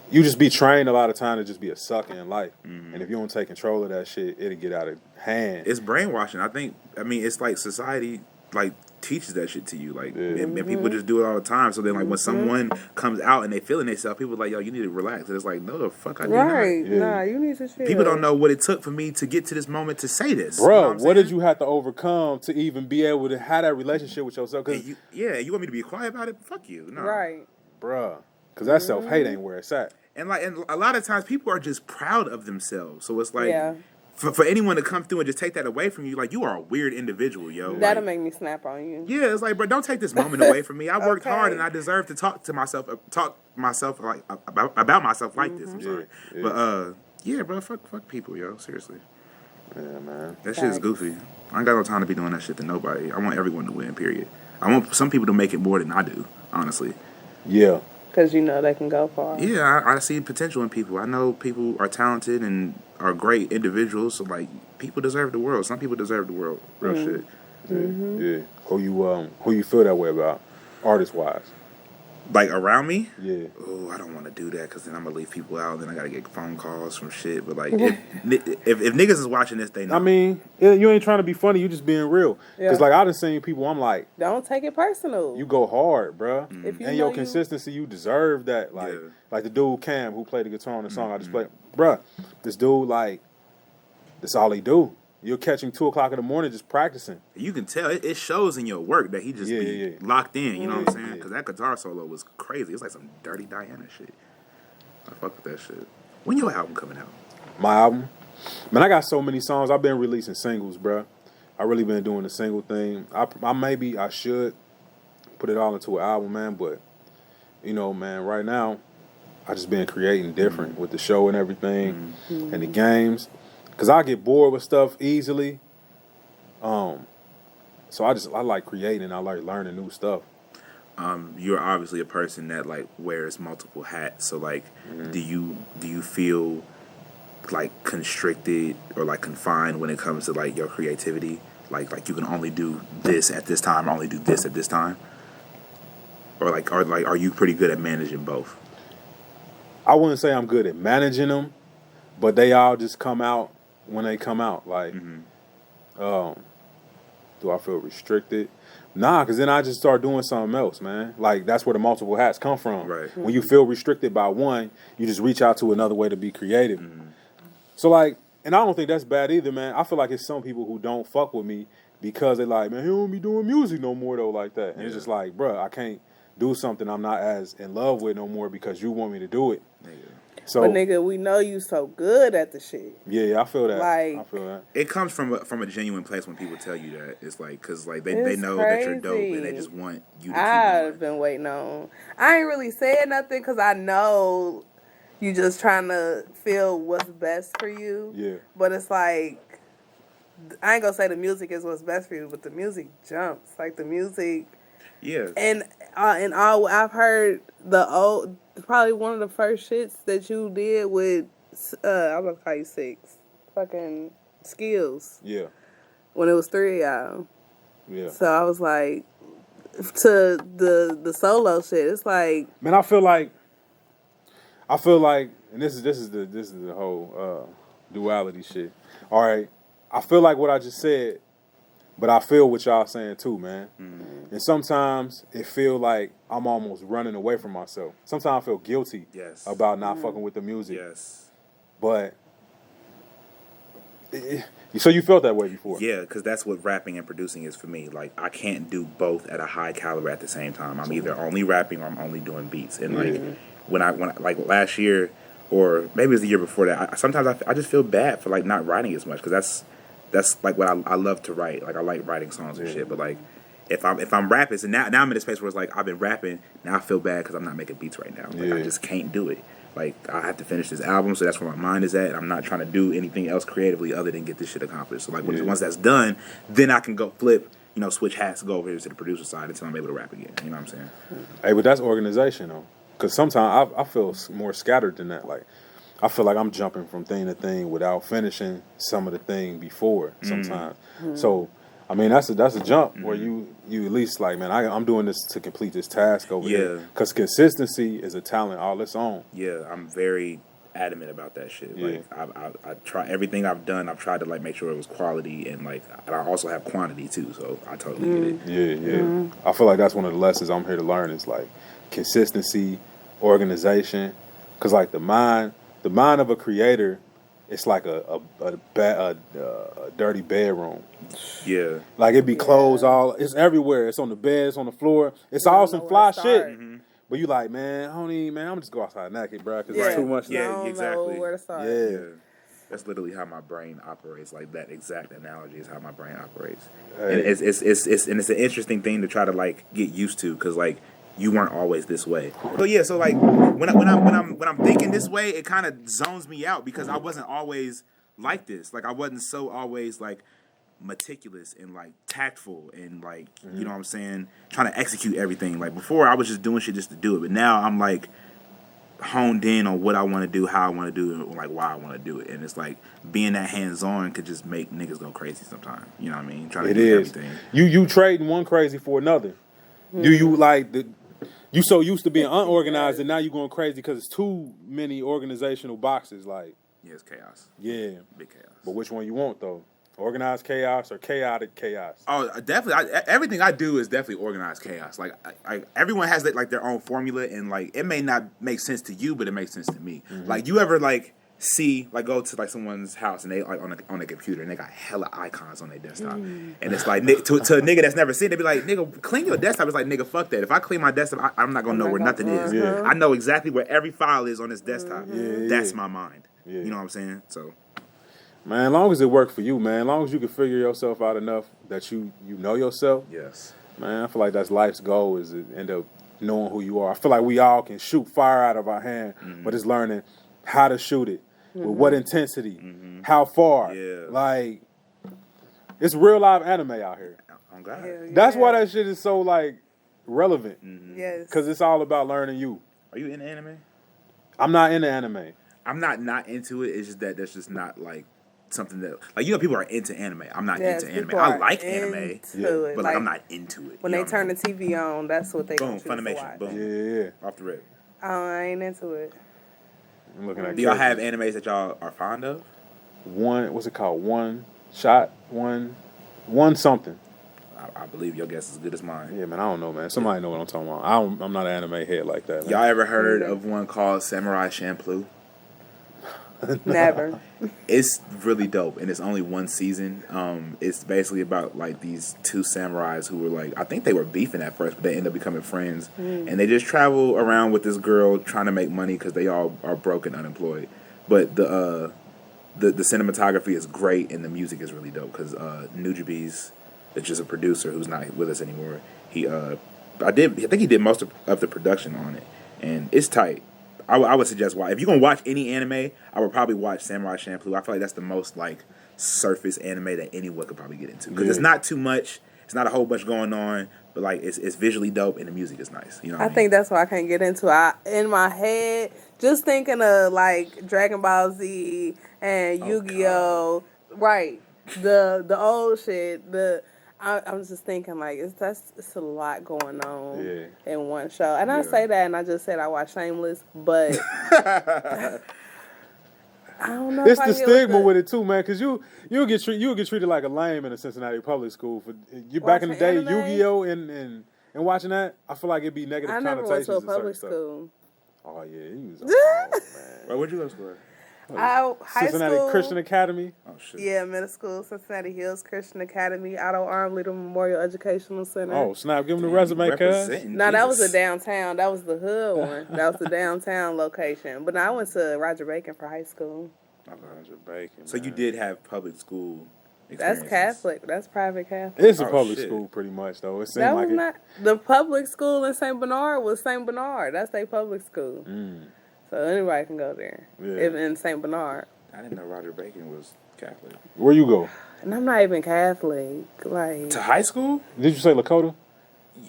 You just be trained a lot of time to just be a sucker in life. Mm-hmm. And if you don't take control of that shit, it'll get out of hand. It's brainwashing. I mean, it's like society like teaches that shit to you. Like, and people just do it all the time. So then like when someone comes out and they feeling themselves, people are like, yo, you need to relax. And it's like, no, the fuck I do not. Right. Nah, you need to chill. People don't know what it took for me to get to this moment to say this. Bro, what did you have to overcome to even be able to have that relationship with yourself? Cause you want me to be quiet about it? Fuck you. No. Right. Bruh. Because that self-hate ain't where it's at. And a lot of times people are just proud of themselves. So it's like, for anyone to come through and just take that away from you, like, you are a weird individual, yo. That'll make me snap on you. Yeah, it's like, bro, don't take this moment away from me. I worked hard and I deserve to talk myself like about myself like this. I'm sorry. Yeah. But, yeah, bro, fuck people, yo. Seriously. Yeah, man. That shit is goofy. I ain't got no time to be doing that shit to nobody. I want everyone to win, period. I want some people to make it more than I do, honestly. Yeah. Because you know they can go far. Yeah, I see potential in people. I know people are talented and are great individuals. So, like, people deserve the world. Some people deserve the world. Real shit. Yeah. Who you feel that way about, artist-wise? Like, around me? Yeah. Oh, I don't want to do that because then I'm going to leave people out. Then I got to get phone calls from shit. But, like, if niggas is watching this, they know. I mean, you ain't trying to be funny. You just being real. Because, like, I done seen people, I'm like... Don't take it personal. You go hard, bruh. If you and your consistency, you deserve that. Like, like the dude Cam who played the guitar on the song I just played. Bruh, this dude, like, that's all he do. You'll catch him 2 o'clock in the morning just practicing. You can tell. It shows in your work that he just be locked in. You know what I'm saying? Because that guitar solo was crazy. It's like some Dirty Diana shit. I fuck with that shit. When your album coming out? My album? Man, I got so many songs. I've been releasing singles, bruh. I really been doing the single thing. I should put it all into an album, man, but, you know, man, right now, I just been creating different with the show and everything and the games. Because I get bored with stuff easily. So I like creating. I like learning new stuff. You're obviously a person that like wears multiple hats. So like, do you feel like constricted or like confined when it comes to like your creativity? Like you can only do this at this time, only do this at this time, or are you pretty good at managing both? I wouldn't say I'm good at managing them, but they all just come out when they come out. Like, do I feel restricted? Nah, because then I just start doing something else, man. Like, that's where the multiple hats come from. Right. When you feel restricted by one, you just reach out to another way to be creative. So, like, and I don't think that's bad either, man. I feel like it's some people who don't fuck with me because they're like, man, he don't be doing music no more, though, like that. And it's just like, bruh, I can't do something I'm not as in love with no more because you want me to do it. So, but nigga, we know you so good at the shit. Yeah, I feel that. Like, I feel that. It comes from a genuine place when people tell you that. It's like, because like they know that you're dope and they just want you to keep I've been waiting on. I ain't really saying nothing because I know you just trying to feel what's best for you. Yeah. But it's like, I ain't gonna say the music is what's best for you, but the music jumps. Like the music. Yeah. And all I've heard probably one of the first shits that you did with I was gonna call you Six, fucking Skills. Yeah. When it was 3 of y'all. Yeah. So I was like, to the solo shit. It's like, man, I feel like, and this is the whole duality shit. All right, I feel like what I just said, but I feel what y'all saying too, man. And sometimes it feel like I'm almost running away from myself. Sometimes I feel guilty about not fucking with the music. Yes. But so you felt that way before? Yeah, because that's what rapping and producing is for me. Like, I can't do both at a high caliber at the same time. I'm either only rapping or I'm only doing beats. And like when I like last year or maybe it was the year before that, sometimes I just feel bad for like not writing as much because that's like what I love to write. Like I like writing songs and shit. But like if I'm rapping, so now I'm in a space where it's like I've been rapping. Now I feel bad because I'm not making beats right now. Like I just can't do it. Like I have to finish this album, so that's where my mind is at. And I'm not trying to do anything else creatively other than get this shit accomplished. So like once that's done, then I can go flip, switch hats, go over here to the producer side until I'm able to rap again. You know what I'm saying? Hey, but that's organization though, because sometimes I feel more scattered than that. Like I feel like I'm jumping from thing to thing without finishing some of the thing before sometimes. So, I mean, that's a jump where you at least like, man, I'm doing this to complete this task over here. Because consistency is a talent all its own. Yeah, I'm very adamant about that shit. Like, I try everything I've done. I've tried to like make sure it was quality and like I also have quantity too. So I totally get it. Yeah. I feel like that's one of the lessons I'm here to learn is like consistency, organization. Because like the mind of a creator, it's like a dirty bedroom. Yeah. Like it be clothes it's everywhere. It's on the bed, it's on the floor. It's all some fly shit. But you like, man, I'm just go outside naked, bro, because it's too much. Yeah, exactly. Where to start. Yeah. That's literally how my brain operates. Like that exact analogy is how my brain operates. Hey. And it's an interesting thing to try to like get used to because like you weren't always this way. So yeah, so like when I'm thinking this way, it kind of zones me out because I wasn't always like this. Like I wasn't so always like meticulous and like tactful and like you know what I'm saying, trying to execute everything. Like before I was just doing shit just to do it, but now I'm like honed in on what I want to do, how I want to do it, and like why I want to do it. And it's like being that hands on could just make niggas go crazy sometimes. You know what I mean? Trying to do everything. You trading one crazy for another. Do you like you so used to being unorganized and now you going crazy because it's too many organizational boxes. Like it's chaos. Yeah, big chaos. But which one you want though? Organized chaos or chaotic chaos? Oh, definitely. Everything I do is definitely organized chaos. Like, everyone has like their own formula, and like it may not make sense to you, but it makes sense to me. Like, you ever like see, like, go to like someone's house and they like on a computer and they got hella icons on their desktop, and it's like to a nigga that's never seen, they be like, nigga, clean your desktop. It's like, nigga, fuck that. If I clean my desktop, I'm not gonna know where nothing is. Yeah. I know exactly where every file is on this desktop. That's my mind. Yeah. You know what I'm saying? So, Man, as long as it worked for you, man, as long as you can figure yourself out enough that you know yourself, yes. man, I feel like that's life's goal is to end up knowing who you are. I feel like we all can shoot fire out of our hand, but it's learning how to shoot it, with what intensity, how far. Yeah. Like, it's real live anime out here. Oh, God. That's why that shit is so, like, relevant. Yes. Because it's all about learning you. Are you into anime? I'm not into anime. I'm not into it. It's just that that's just not like something that, like, you know, people are into anime. I'm not into anime. I like anime, but like I'm not into it. When they turn the TV on, that's what they boom, choose to watch. Funimation, boom, Yeah. off the rip. I ain't into it. I'm looking at Do y'all have animes that y'all are fond of? what's it called? One something. I believe your guess is as good as mine. Yeah, man, I don't know, man. Somebody know what I'm talking about. I'm not an anime head like that, man. Y'all ever heard of one called Samurai Champloo? Never. It's really dope, and it's only one season. It's basically about like these two samurais who were like, I think they were beefing at first, but they end up becoming friends, and they just travel around with this girl trying to make money because they all are broke and unemployed. But the cinematography is great, and the music is really dope because Nujabes, it's just a producer who's not with us anymore. I think he did most of the production on it, and it's tight. I would suggest if you're gonna watch any anime, I would probably watch Samurai Champloo. I feel like that's the most like surface anime that anyone could probably get into because it's not too much. It's not a whole bunch going on, but like it's visually dope and the music is nice. You know, I think that's why I can't get into it. In my head, just thinking of like Dragon Ball Z and Yu-Gi-Oh, right? The old shit. I was just thinking like it's a lot going on in one show, and I say that, and I just said I watch Shameless, but I don't know. It's the stigma with it too, man. Because you'll get treated like a lame in a Cincinnati public school for you back in the day. Anime? Yu-Gi-Oh and watching that, I feel like it'd be negative I never connotations. went to a to public certain school. Stuff. Oh yeah, he was. Oh, man. where'd you go to school? High Cincinnati school, Christian Academy. Oh shit. Yeah, middle school, Cincinnati Hills Christian Academy, Otto Arm Leader Memorial Educational Center. Oh snap! Give him the resume, cuz. Representing, No, that was Jesus. the downtown. That was the hood one. That was the downtown location. But no, I went to Roger Bacon for high school. Roger Bacon. So you did have public school That's experiences. Catholic. That's private Catholic. It's a Oh, public shit. school, pretty much though. It seemed That like was not the public school in St. Bernard was St. Bernard. That's their public school. So anybody can go there. Yeah. If in St. Bernard. I didn't know Roger Bacon was Catholic. Where you go? And I'm not even Catholic. Like To high school? Did you say Lakota?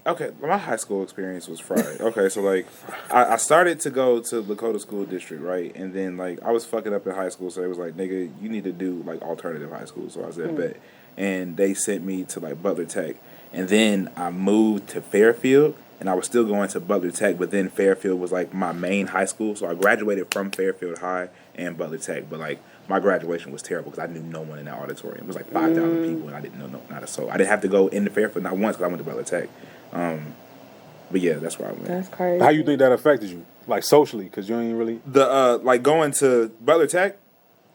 Okay, my high school experience was fried. Okay, so like, I started to go to Lakota School District, right? And then like, I was fucking up in high school, so they was like, nigga, you need to do like alternative high school. So I said, bet. And they sent me to like Butler Tech. And then I moved to Fairfield, and I was still going to Butler Tech, but then Fairfield was like my main high school. So I graduated from Fairfield High and Butler Tech, but like, my graduation was terrible because I knew no one in that auditorium. It was like 5,000 people, and I didn't know not a soul. I didn't have to go into Fairfield not once because I went to Butler Tech. But yeah, that's where I went. that's crazy. How you think that affected you, like socially? Because you ain't really The like going to Butler Tech,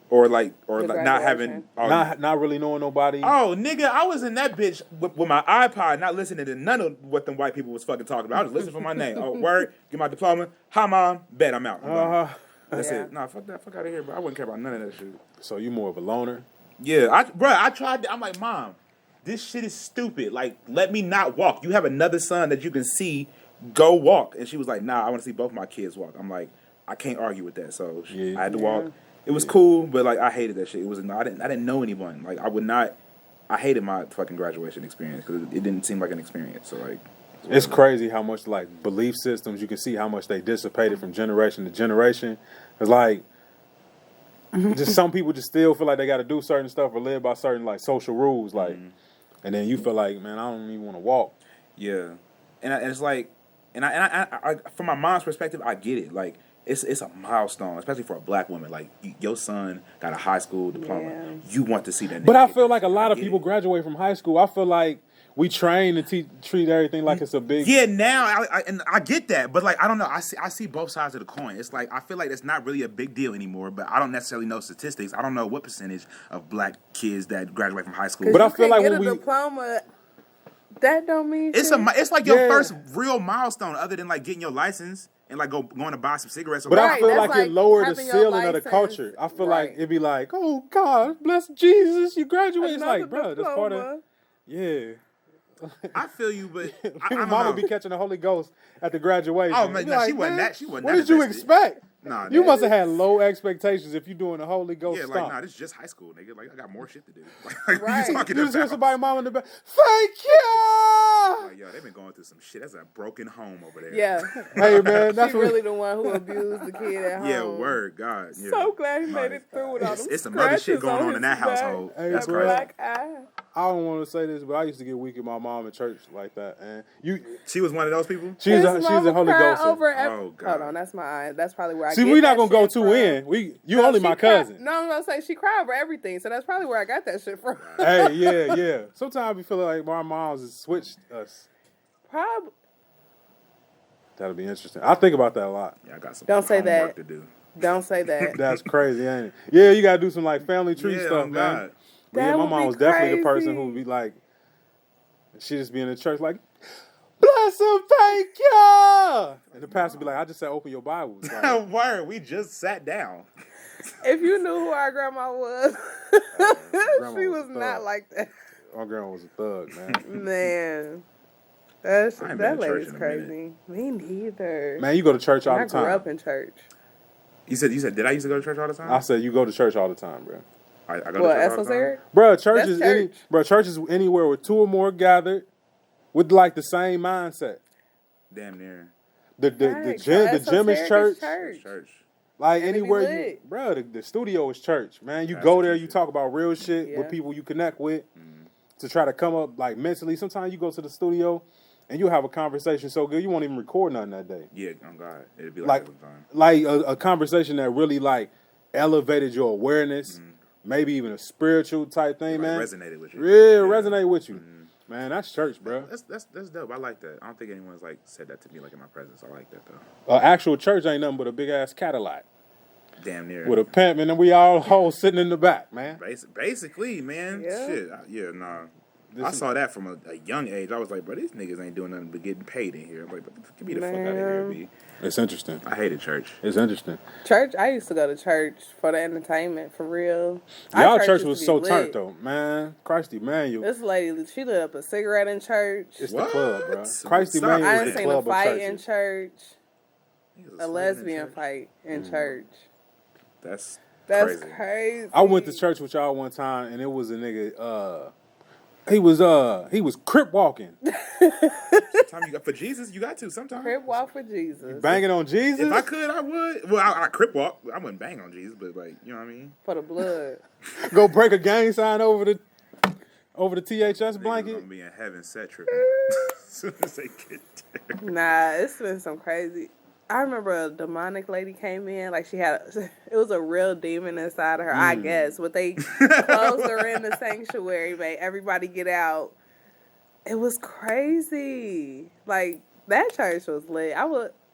or like not graduation. having not really knowing nobody. Oh, nigga, I was in that bitch with my iPod, not listening to none of what them white people was fucking talking about. I was listening for my name. Oh, word, get my diploma. Hi, mom. Bet I'm out. I'm gone. That's it. Nah, fuck that. Fuck out of here, bro. I wouldn't care about none of that shit. So you more of a loner. Yeah, I tried. I'm like, mom, this shit is stupid. Like, let me not walk. You have another son that you can see. Go walk. And she was like, nah, I want to see both my kids walk. I'm like, I can't argue with that. So I had to walk. It was cool, but like I hated that shit. It was I didn't know anyone. Like I hated my fucking graduation experience because it didn't seem like an experience. So like, It's crazy how much like belief systems you can see how much they dissipated from generation to generation. It's like just some people just still feel like they got to do certain stuff or live by certain like social rules, like, and then you feel like, man, I don't even want to walk. yeah, and it's like, and I from my mom's perspective, I get it. Like it's a milestone, especially for a black woman. Like your son got a high school diploma, you want to see that. But nigga I get feel that like a shit. lot I of get people it. graduate from high school. I feel like we train to treat everything like it's a big. Yeah, now I get that, but like I don't know. I see both sides of the coin. It's like I feel like it's not really a big deal anymore. But I don't necessarily know statistics. I don't know what percentage of black kids that graduate from high school. But I feel like get when a diploma, that don't mean shit. It's like your first real milestone, other than like getting your license and like going to buy some cigarettes. But I feel that's like it like lowered the having your ceiling of the license. culture. I feel like Right. it'd be like, oh God, bless Jesus, you graduate. It's Another like, bro, that's part of diploma. yeah. I feel you, but I People's don't mama know. be catching the Holy Ghost at the graduation. Oh, man, Be no, like, she wasn't man, that. She wasn't what that did you invested. expect? Nah, You man. must have had low expectations if you doing the Holy Ghost Yeah, stomp. like, nah, this is just high school, nigga. Like, I got more shit to do. Like, what Right. you talking You just hear about? somebody mom in the back, thank you! Like, yo, they've been going through some shit. That's a broken home over there. Yeah. Hey, man, that's She what... really the one who abused the kid at home. Yeah, word, God. Yeah. So glad he made it through with all them It's some other shit scratches going on his in that back. household. Hey, That's bro. crazy. Black eye. I don't want to say this, but I used to get weak at my mom in church like that. And She was one of those people? she's His a mama Holy cried Ghost. over Oh, God. Hold on, that's my eye. That's probably where I See, get we're not that going to go shit too from. in. You No, only she my cried- cousin. No, I'm going to say she cried over everything, so that's probably where I got that shit from. Hey, yeah. Sometimes we feel like my moms has switched us. Probably. That'll be interesting. I think about that a lot. Yeah, I got some Don't say homework that. to do. Don't say that. That's crazy, ain't it? Yeah, you gotta do some like family tree Yeah, stuff, oh, man. God. But yeah, That my would mom be was definitely the person crazy. who would be like, she just be in the church like, bless him, thank you. And the pastor be like, I just said open your Bible. It's like, Word, we just sat down. If you knew who our grandma was, grandma she was was a not thug. like that. my grandma was a thug, man. Man. I ain't been That to church lady's in a crazy. Me neither. Man, you go to church all I the time. grew up in church. You said, did I used to go to church all the time? I said you go to church all the time, bro. I go to What, church all the time? Esoteric? Bro, church That's is church. church is anywhere where two or more gathered with like the same mindset. Damn near. The Facts. gym is Esoteric church. Church. Like And it be anywhere you, lit. bro, the studio is church, man. You That's go the there, key you shit. talk about real shit Yeah. with people you connect with to try to come up like mentally. Sometimes you go to the studio and you have a conversation so good you won't even record nothing that day. Yeah, oh God. It'd be Like, like that sometime. like a conversation that really like elevated your awareness, maybe even a spiritual type thing, Like, man. resonated with you. Yeah, resonate with you, man. That's church, bro. That's dope. I like that. I don't think anyone's like said that to me like in my presence. I like that though. Actual church ain't nothing but a big ass Cadillac Damn near. with a pimp, and then we all hoes sitting in the back, man. Basically, man. Yeah. Shit. Nah. This I is- saw that from a young age. I was like, bro, these niggas ain't doing nothing but getting paid in here. I'm like, get me the fuck out of here, B. It's interesting. I hated church. It's interesting. Church, I used to go to church for the entertainment, for real. Y'all Our church used was to be so lit. turned though, man. Christ Emmanuel, This lady, she lit up a cigarette in church. it's the What? club, bro. Christ Stop. Emmanuel I is done the seen a club of fight in churches. church, Niggas was a fighting in lesbian church. fight in church. That's That's crazy. crazy. I went to church with y'all one time, and it was a nigga. He was crip walking, Time you got for Jesus, you got to sometimes. Crip walk for Jesus. banging on Jesus. If I could, I would. Well, I crip walk. I wouldn't bang on Jesus, but like, you know what I mean. For the blood. Go break a gang sign over the THS Niggas blanket. gonna be in heaven set tripping as soon as they get there. Nah, it's been some crazy. I remember a demonic lady came in, like it was a real demon inside of her, I guess. But they closed her in the sanctuary, made everybody get out. It was crazy. Like, that church was lit.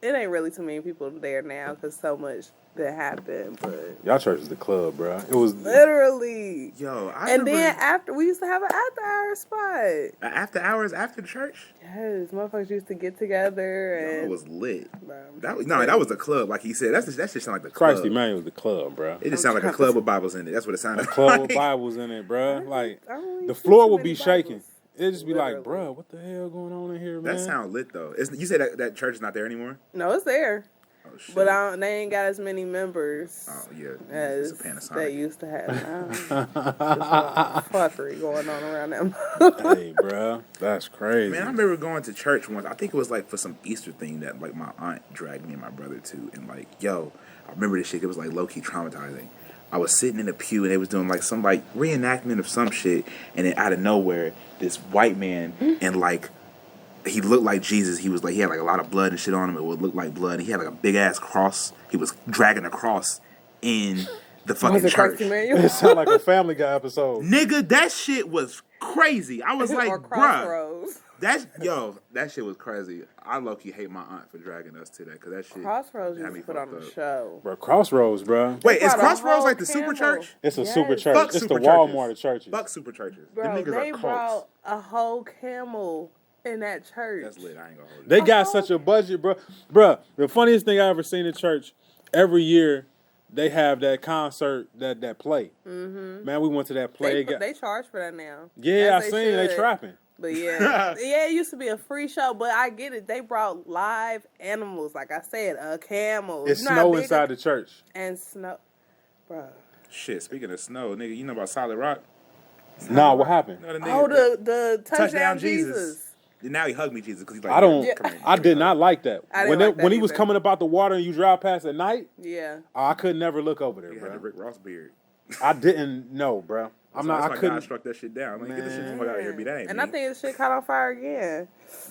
It ain't really too many people there now because so much that happened, but Y'all church was the club, bro. It was literally. Yo, And then after, we used to have an after-hour spot. after hours after the church, Yes, motherfuckers used to get together it and... was lit. Bro, That was the club, like he said. That just sound like the Christ club. Emmanuel was the club, bro. It just sounded like a club with Bibles in it. That's what it sounded Club like. with Bibles in it, bro. Like I don't the see floor too would many be shaking. Bibles. It'd just be like, Literally. bro, what the hell going on in here, man? That sound lit though. You say that church is not there anymore? No, it's there. Oh shit. But they ain't got as many members Oh yeah, as it's a Panasonic. they used to have. Fuckery going on around them. Hey, bro, that's crazy. Man, I remember going to church once. I think it was like for some Easter thing that like my aunt dragged me and my brother to, and like, yo, I remember this shit. It was like low key traumatizing. I was sitting in the pew and they was doing like some like reenactment of some shit, and then out of nowhere, this white man and like he looked like Jesus. He had like a lot of blood and shit on him. It would look like blood. And he had like a big ass cross. He was dragging a cross in the fucking Was it church. Christ Emmanuel? It sounds like a Family Guy episode. Nigga, that shit was crazy. I was like, or bruh. Crossroads. That shit was crazy. I low-key hate my aunt for dragging us to that because that shit. Crossroads had used me to put on fucked the up. show. Bro, Crossroads, bro. Wait, is brought a Crossroads whole like the super camel. church? It's a Yes. super church. Fuck It's super the churches. Walmart of churches. Fuck super churches. Bro, Them niggas they are cults. brought a whole camel in that church. That's lit. I ain't gonna hold you. They got such a budget, bro. Bro, the funniest thing I ever seen in church, every year they have that concert that play. Mm-hmm. Man, we went to that play. They charge for that now. Yeah, As I seen they should. trapping. But yeah, it used to be a free show, but I get it. They brought live animals, like I said, a camel. It's You know how snow big inside the church. and snow, bro. Shit, speaking of snow, nigga, you know about Solid Rock? Nah, what happened? You know the nigga, Oh, the touchdown Jesus. Now he hugged me, Jesus, because he's like, I don't. "Yeah, come here." I did not like that. I didn't like that when he was either. coming about the water and you drive past at night, Yeah. I could never look over there, He had the bro. Rick Ross beard. I didn't know, bro. That's I why God couldn't. struck that shit down. I'm like, get this shit the fuck out of here, be that ain't And me. I think the shit caught on fire again.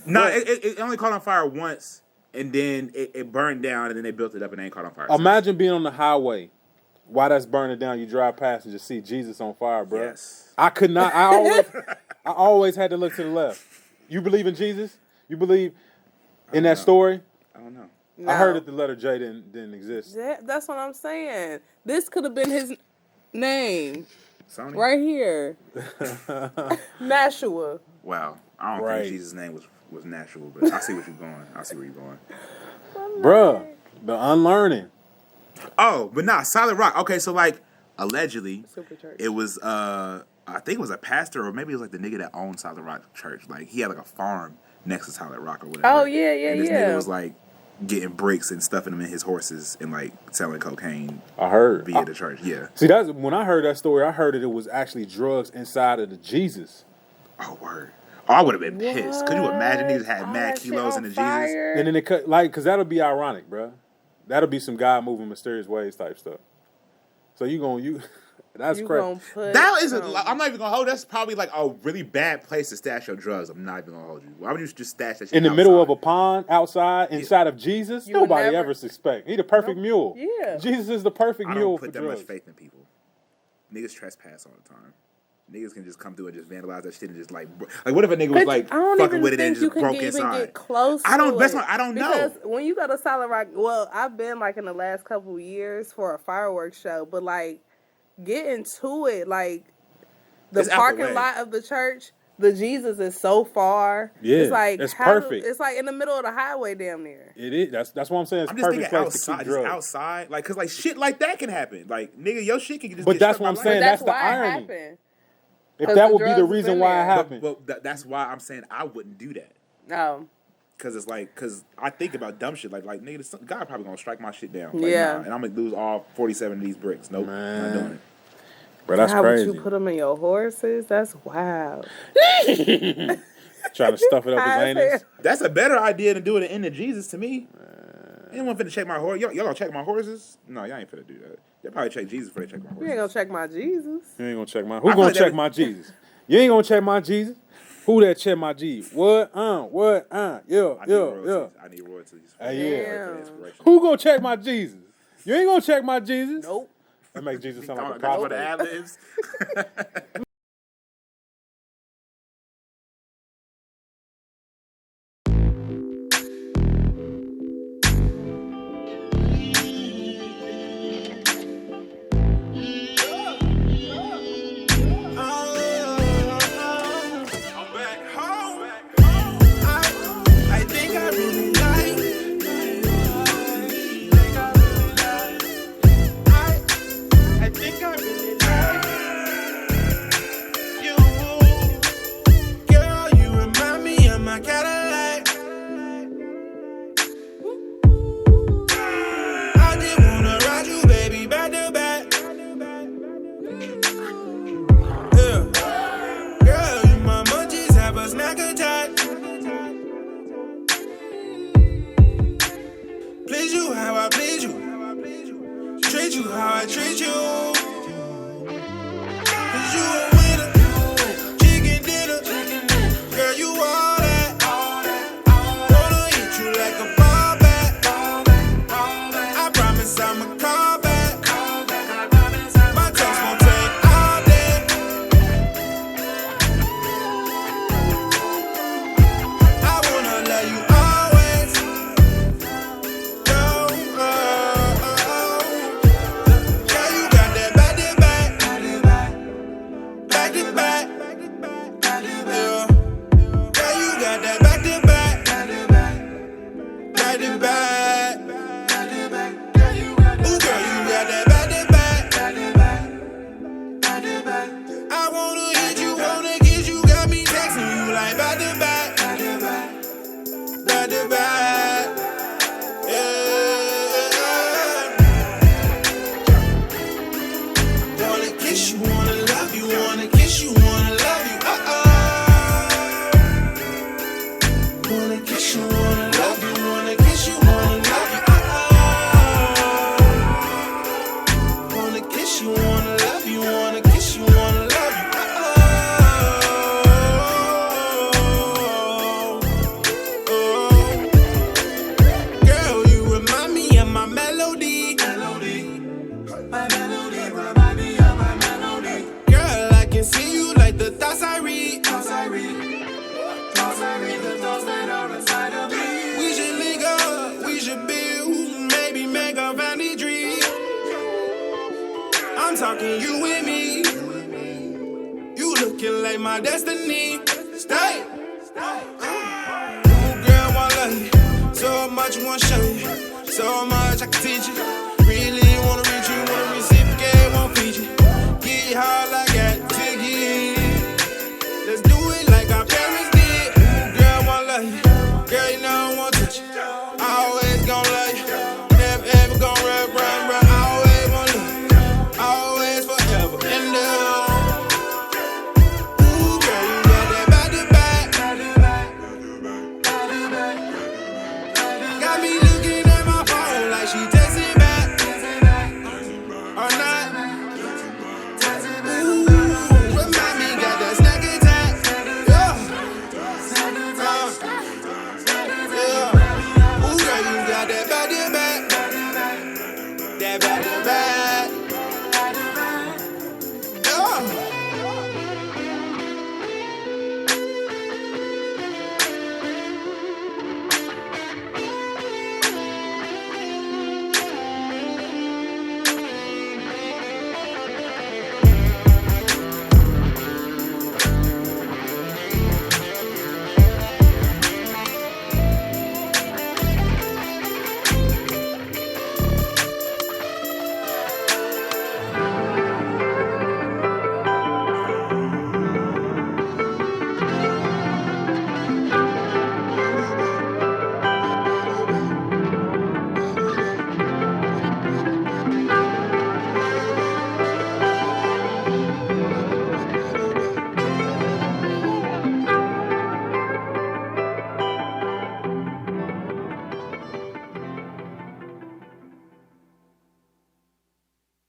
No, it only caught on fire once, and then it burned down, and then they built it up, and it ain't caught on fire. Imagine being on the highway while that's burning down. You drive past and just see Jesus on fire, bro. Yes. I could not. I always had to look to the left. You believe in Jesus? You believe in that story? I don't know. No. I heard that the letter J didn't exist. That's what I'm saying. This could have been his name Sony? right here. Nashua. Wow. I don't Right. think Jesus' name was natural, but I see what you're going. I see where you're going. Bruh, the unlearning. Oh, but nah, Solid Rock. Okay, so like allegedly, Super church. it was I think it was a pastor or maybe it was like the nigga that owned Solid Rock Church. Like he had like a farm next to Solid Rock or whatever. Oh, yeah, And this yeah. nigga was like getting bricks and stuffing them in his horses and like selling cocaine I heard. via the church. Yeah. See, that's when I heard that story. I heard that it was actually drugs inside of the Jesus, Oh word. Oh, I would have been pissed. Could you imagine niggas had All mad that shit kilos on in the Jesus? fire? and then it cut because that'll be ironic, bruh. That'll be some God moving mysterious ways type stuff. So that's You crazy. gonna put That is, some- I'm not even gonna hold. That's probably like a really bad place to stash your drugs. I'm not even gonna hold you. Why would you just stash that shit In the middle of a outside? pond, outside, inside of Jesus, You would nobody never- ever suspect. He the perfect mule. Yeah. Jesus is the perfect I mule don't for put that drugs. much faith in people. Niggas trespass all the time. Niggas can just come through and just vandalize that shit and just like what if a nigga was But like I don't fucking even with it and think you just can broke even inside? get close. I don't. to That's it. why I don't know. Because when you go to Solid Rock, well, I've been like in the last couple of years for a fireworks show, but like getting to it, like the It's out the parking way. lot of the church, the Jesus is so far. Yeah, it's like it's perfect. It's like in the middle of the highway, damn near. It is. That's what I'm saying. It's I'm a just perfect thinking place to outside, keep just drugs. outside, like, cause like shit like that can happen. Like, nigga, your shit can just. But get that's struck what I'm by saying. lightning. That's the why irony. it happened. If 'Cause that the would be the drugs was reason in why it there. happened. But that's why I'm saying I wouldn't do that. No. Cause it's like, cause I think about dumb shit like nigga, God probably gonna strike my shit down. Like, Yeah. nah, and I'm gonna lose all 47 of these bricks. Nope, not doing it. Bro, that's How crazy. would you put them in your horses? That's wild. Trying to stuff it up his anus. That's a better idea than doing it in the Jesus to me. Anyone finna check my horse? Y'all gonna check my horses? No, y'all ain't finna do that. They probably check Jesus before they check my You horses. ain't gonna check my Jesus. You ain't gonna check my. I Who feel gonna like check that- my Jesus? You ain't gonna check my Jesus. Who that check my Jesus? What? What? Yeah, I need yeah, royalties. yeah. I need royalties. Hey, yeah. For inspiration. Who gonna check my Jesus? You ain't gonna check my Jesus. Nope. That makes Jesus sound like a Going for prophet. the ad libs. I think I really like. I think I really like you. Girl, you remind me of my Cadillac. I just wanna ride you, baby, back to back. Yeah. Girl, you my munchies, have a snack attack. Please you how I please you. Treat you how I treat you. 'Cause you a winner. Chicken dinner. Girl, you all that. Wanna hit you like a ball bat. I promise I'ma call back. back to back. Ooh, girl, you got that back to back. I wanna hit you, wanna kiss you, got me texting you like back to back. Back to back. Yeah. Wanna kiss you, wanna love you, wanna kiss you, wanna love you. Wanna kiss you, wanna love you, wanna kiss you, wanna love you. Wanna kiss you, wanna love you, wanna kiss you, wanna love you. Girl, you remind me of my melody. My melody remind me of my melody. Girl, I can see you like the thoughts I read. The thoughts that are inside of me. We should link up, we should build, maybe make a family tree. I'm talking you and me. You looking like my destiny. Stay. Ooh, girl, I love you. So much I wanna show you. So much I can teach you.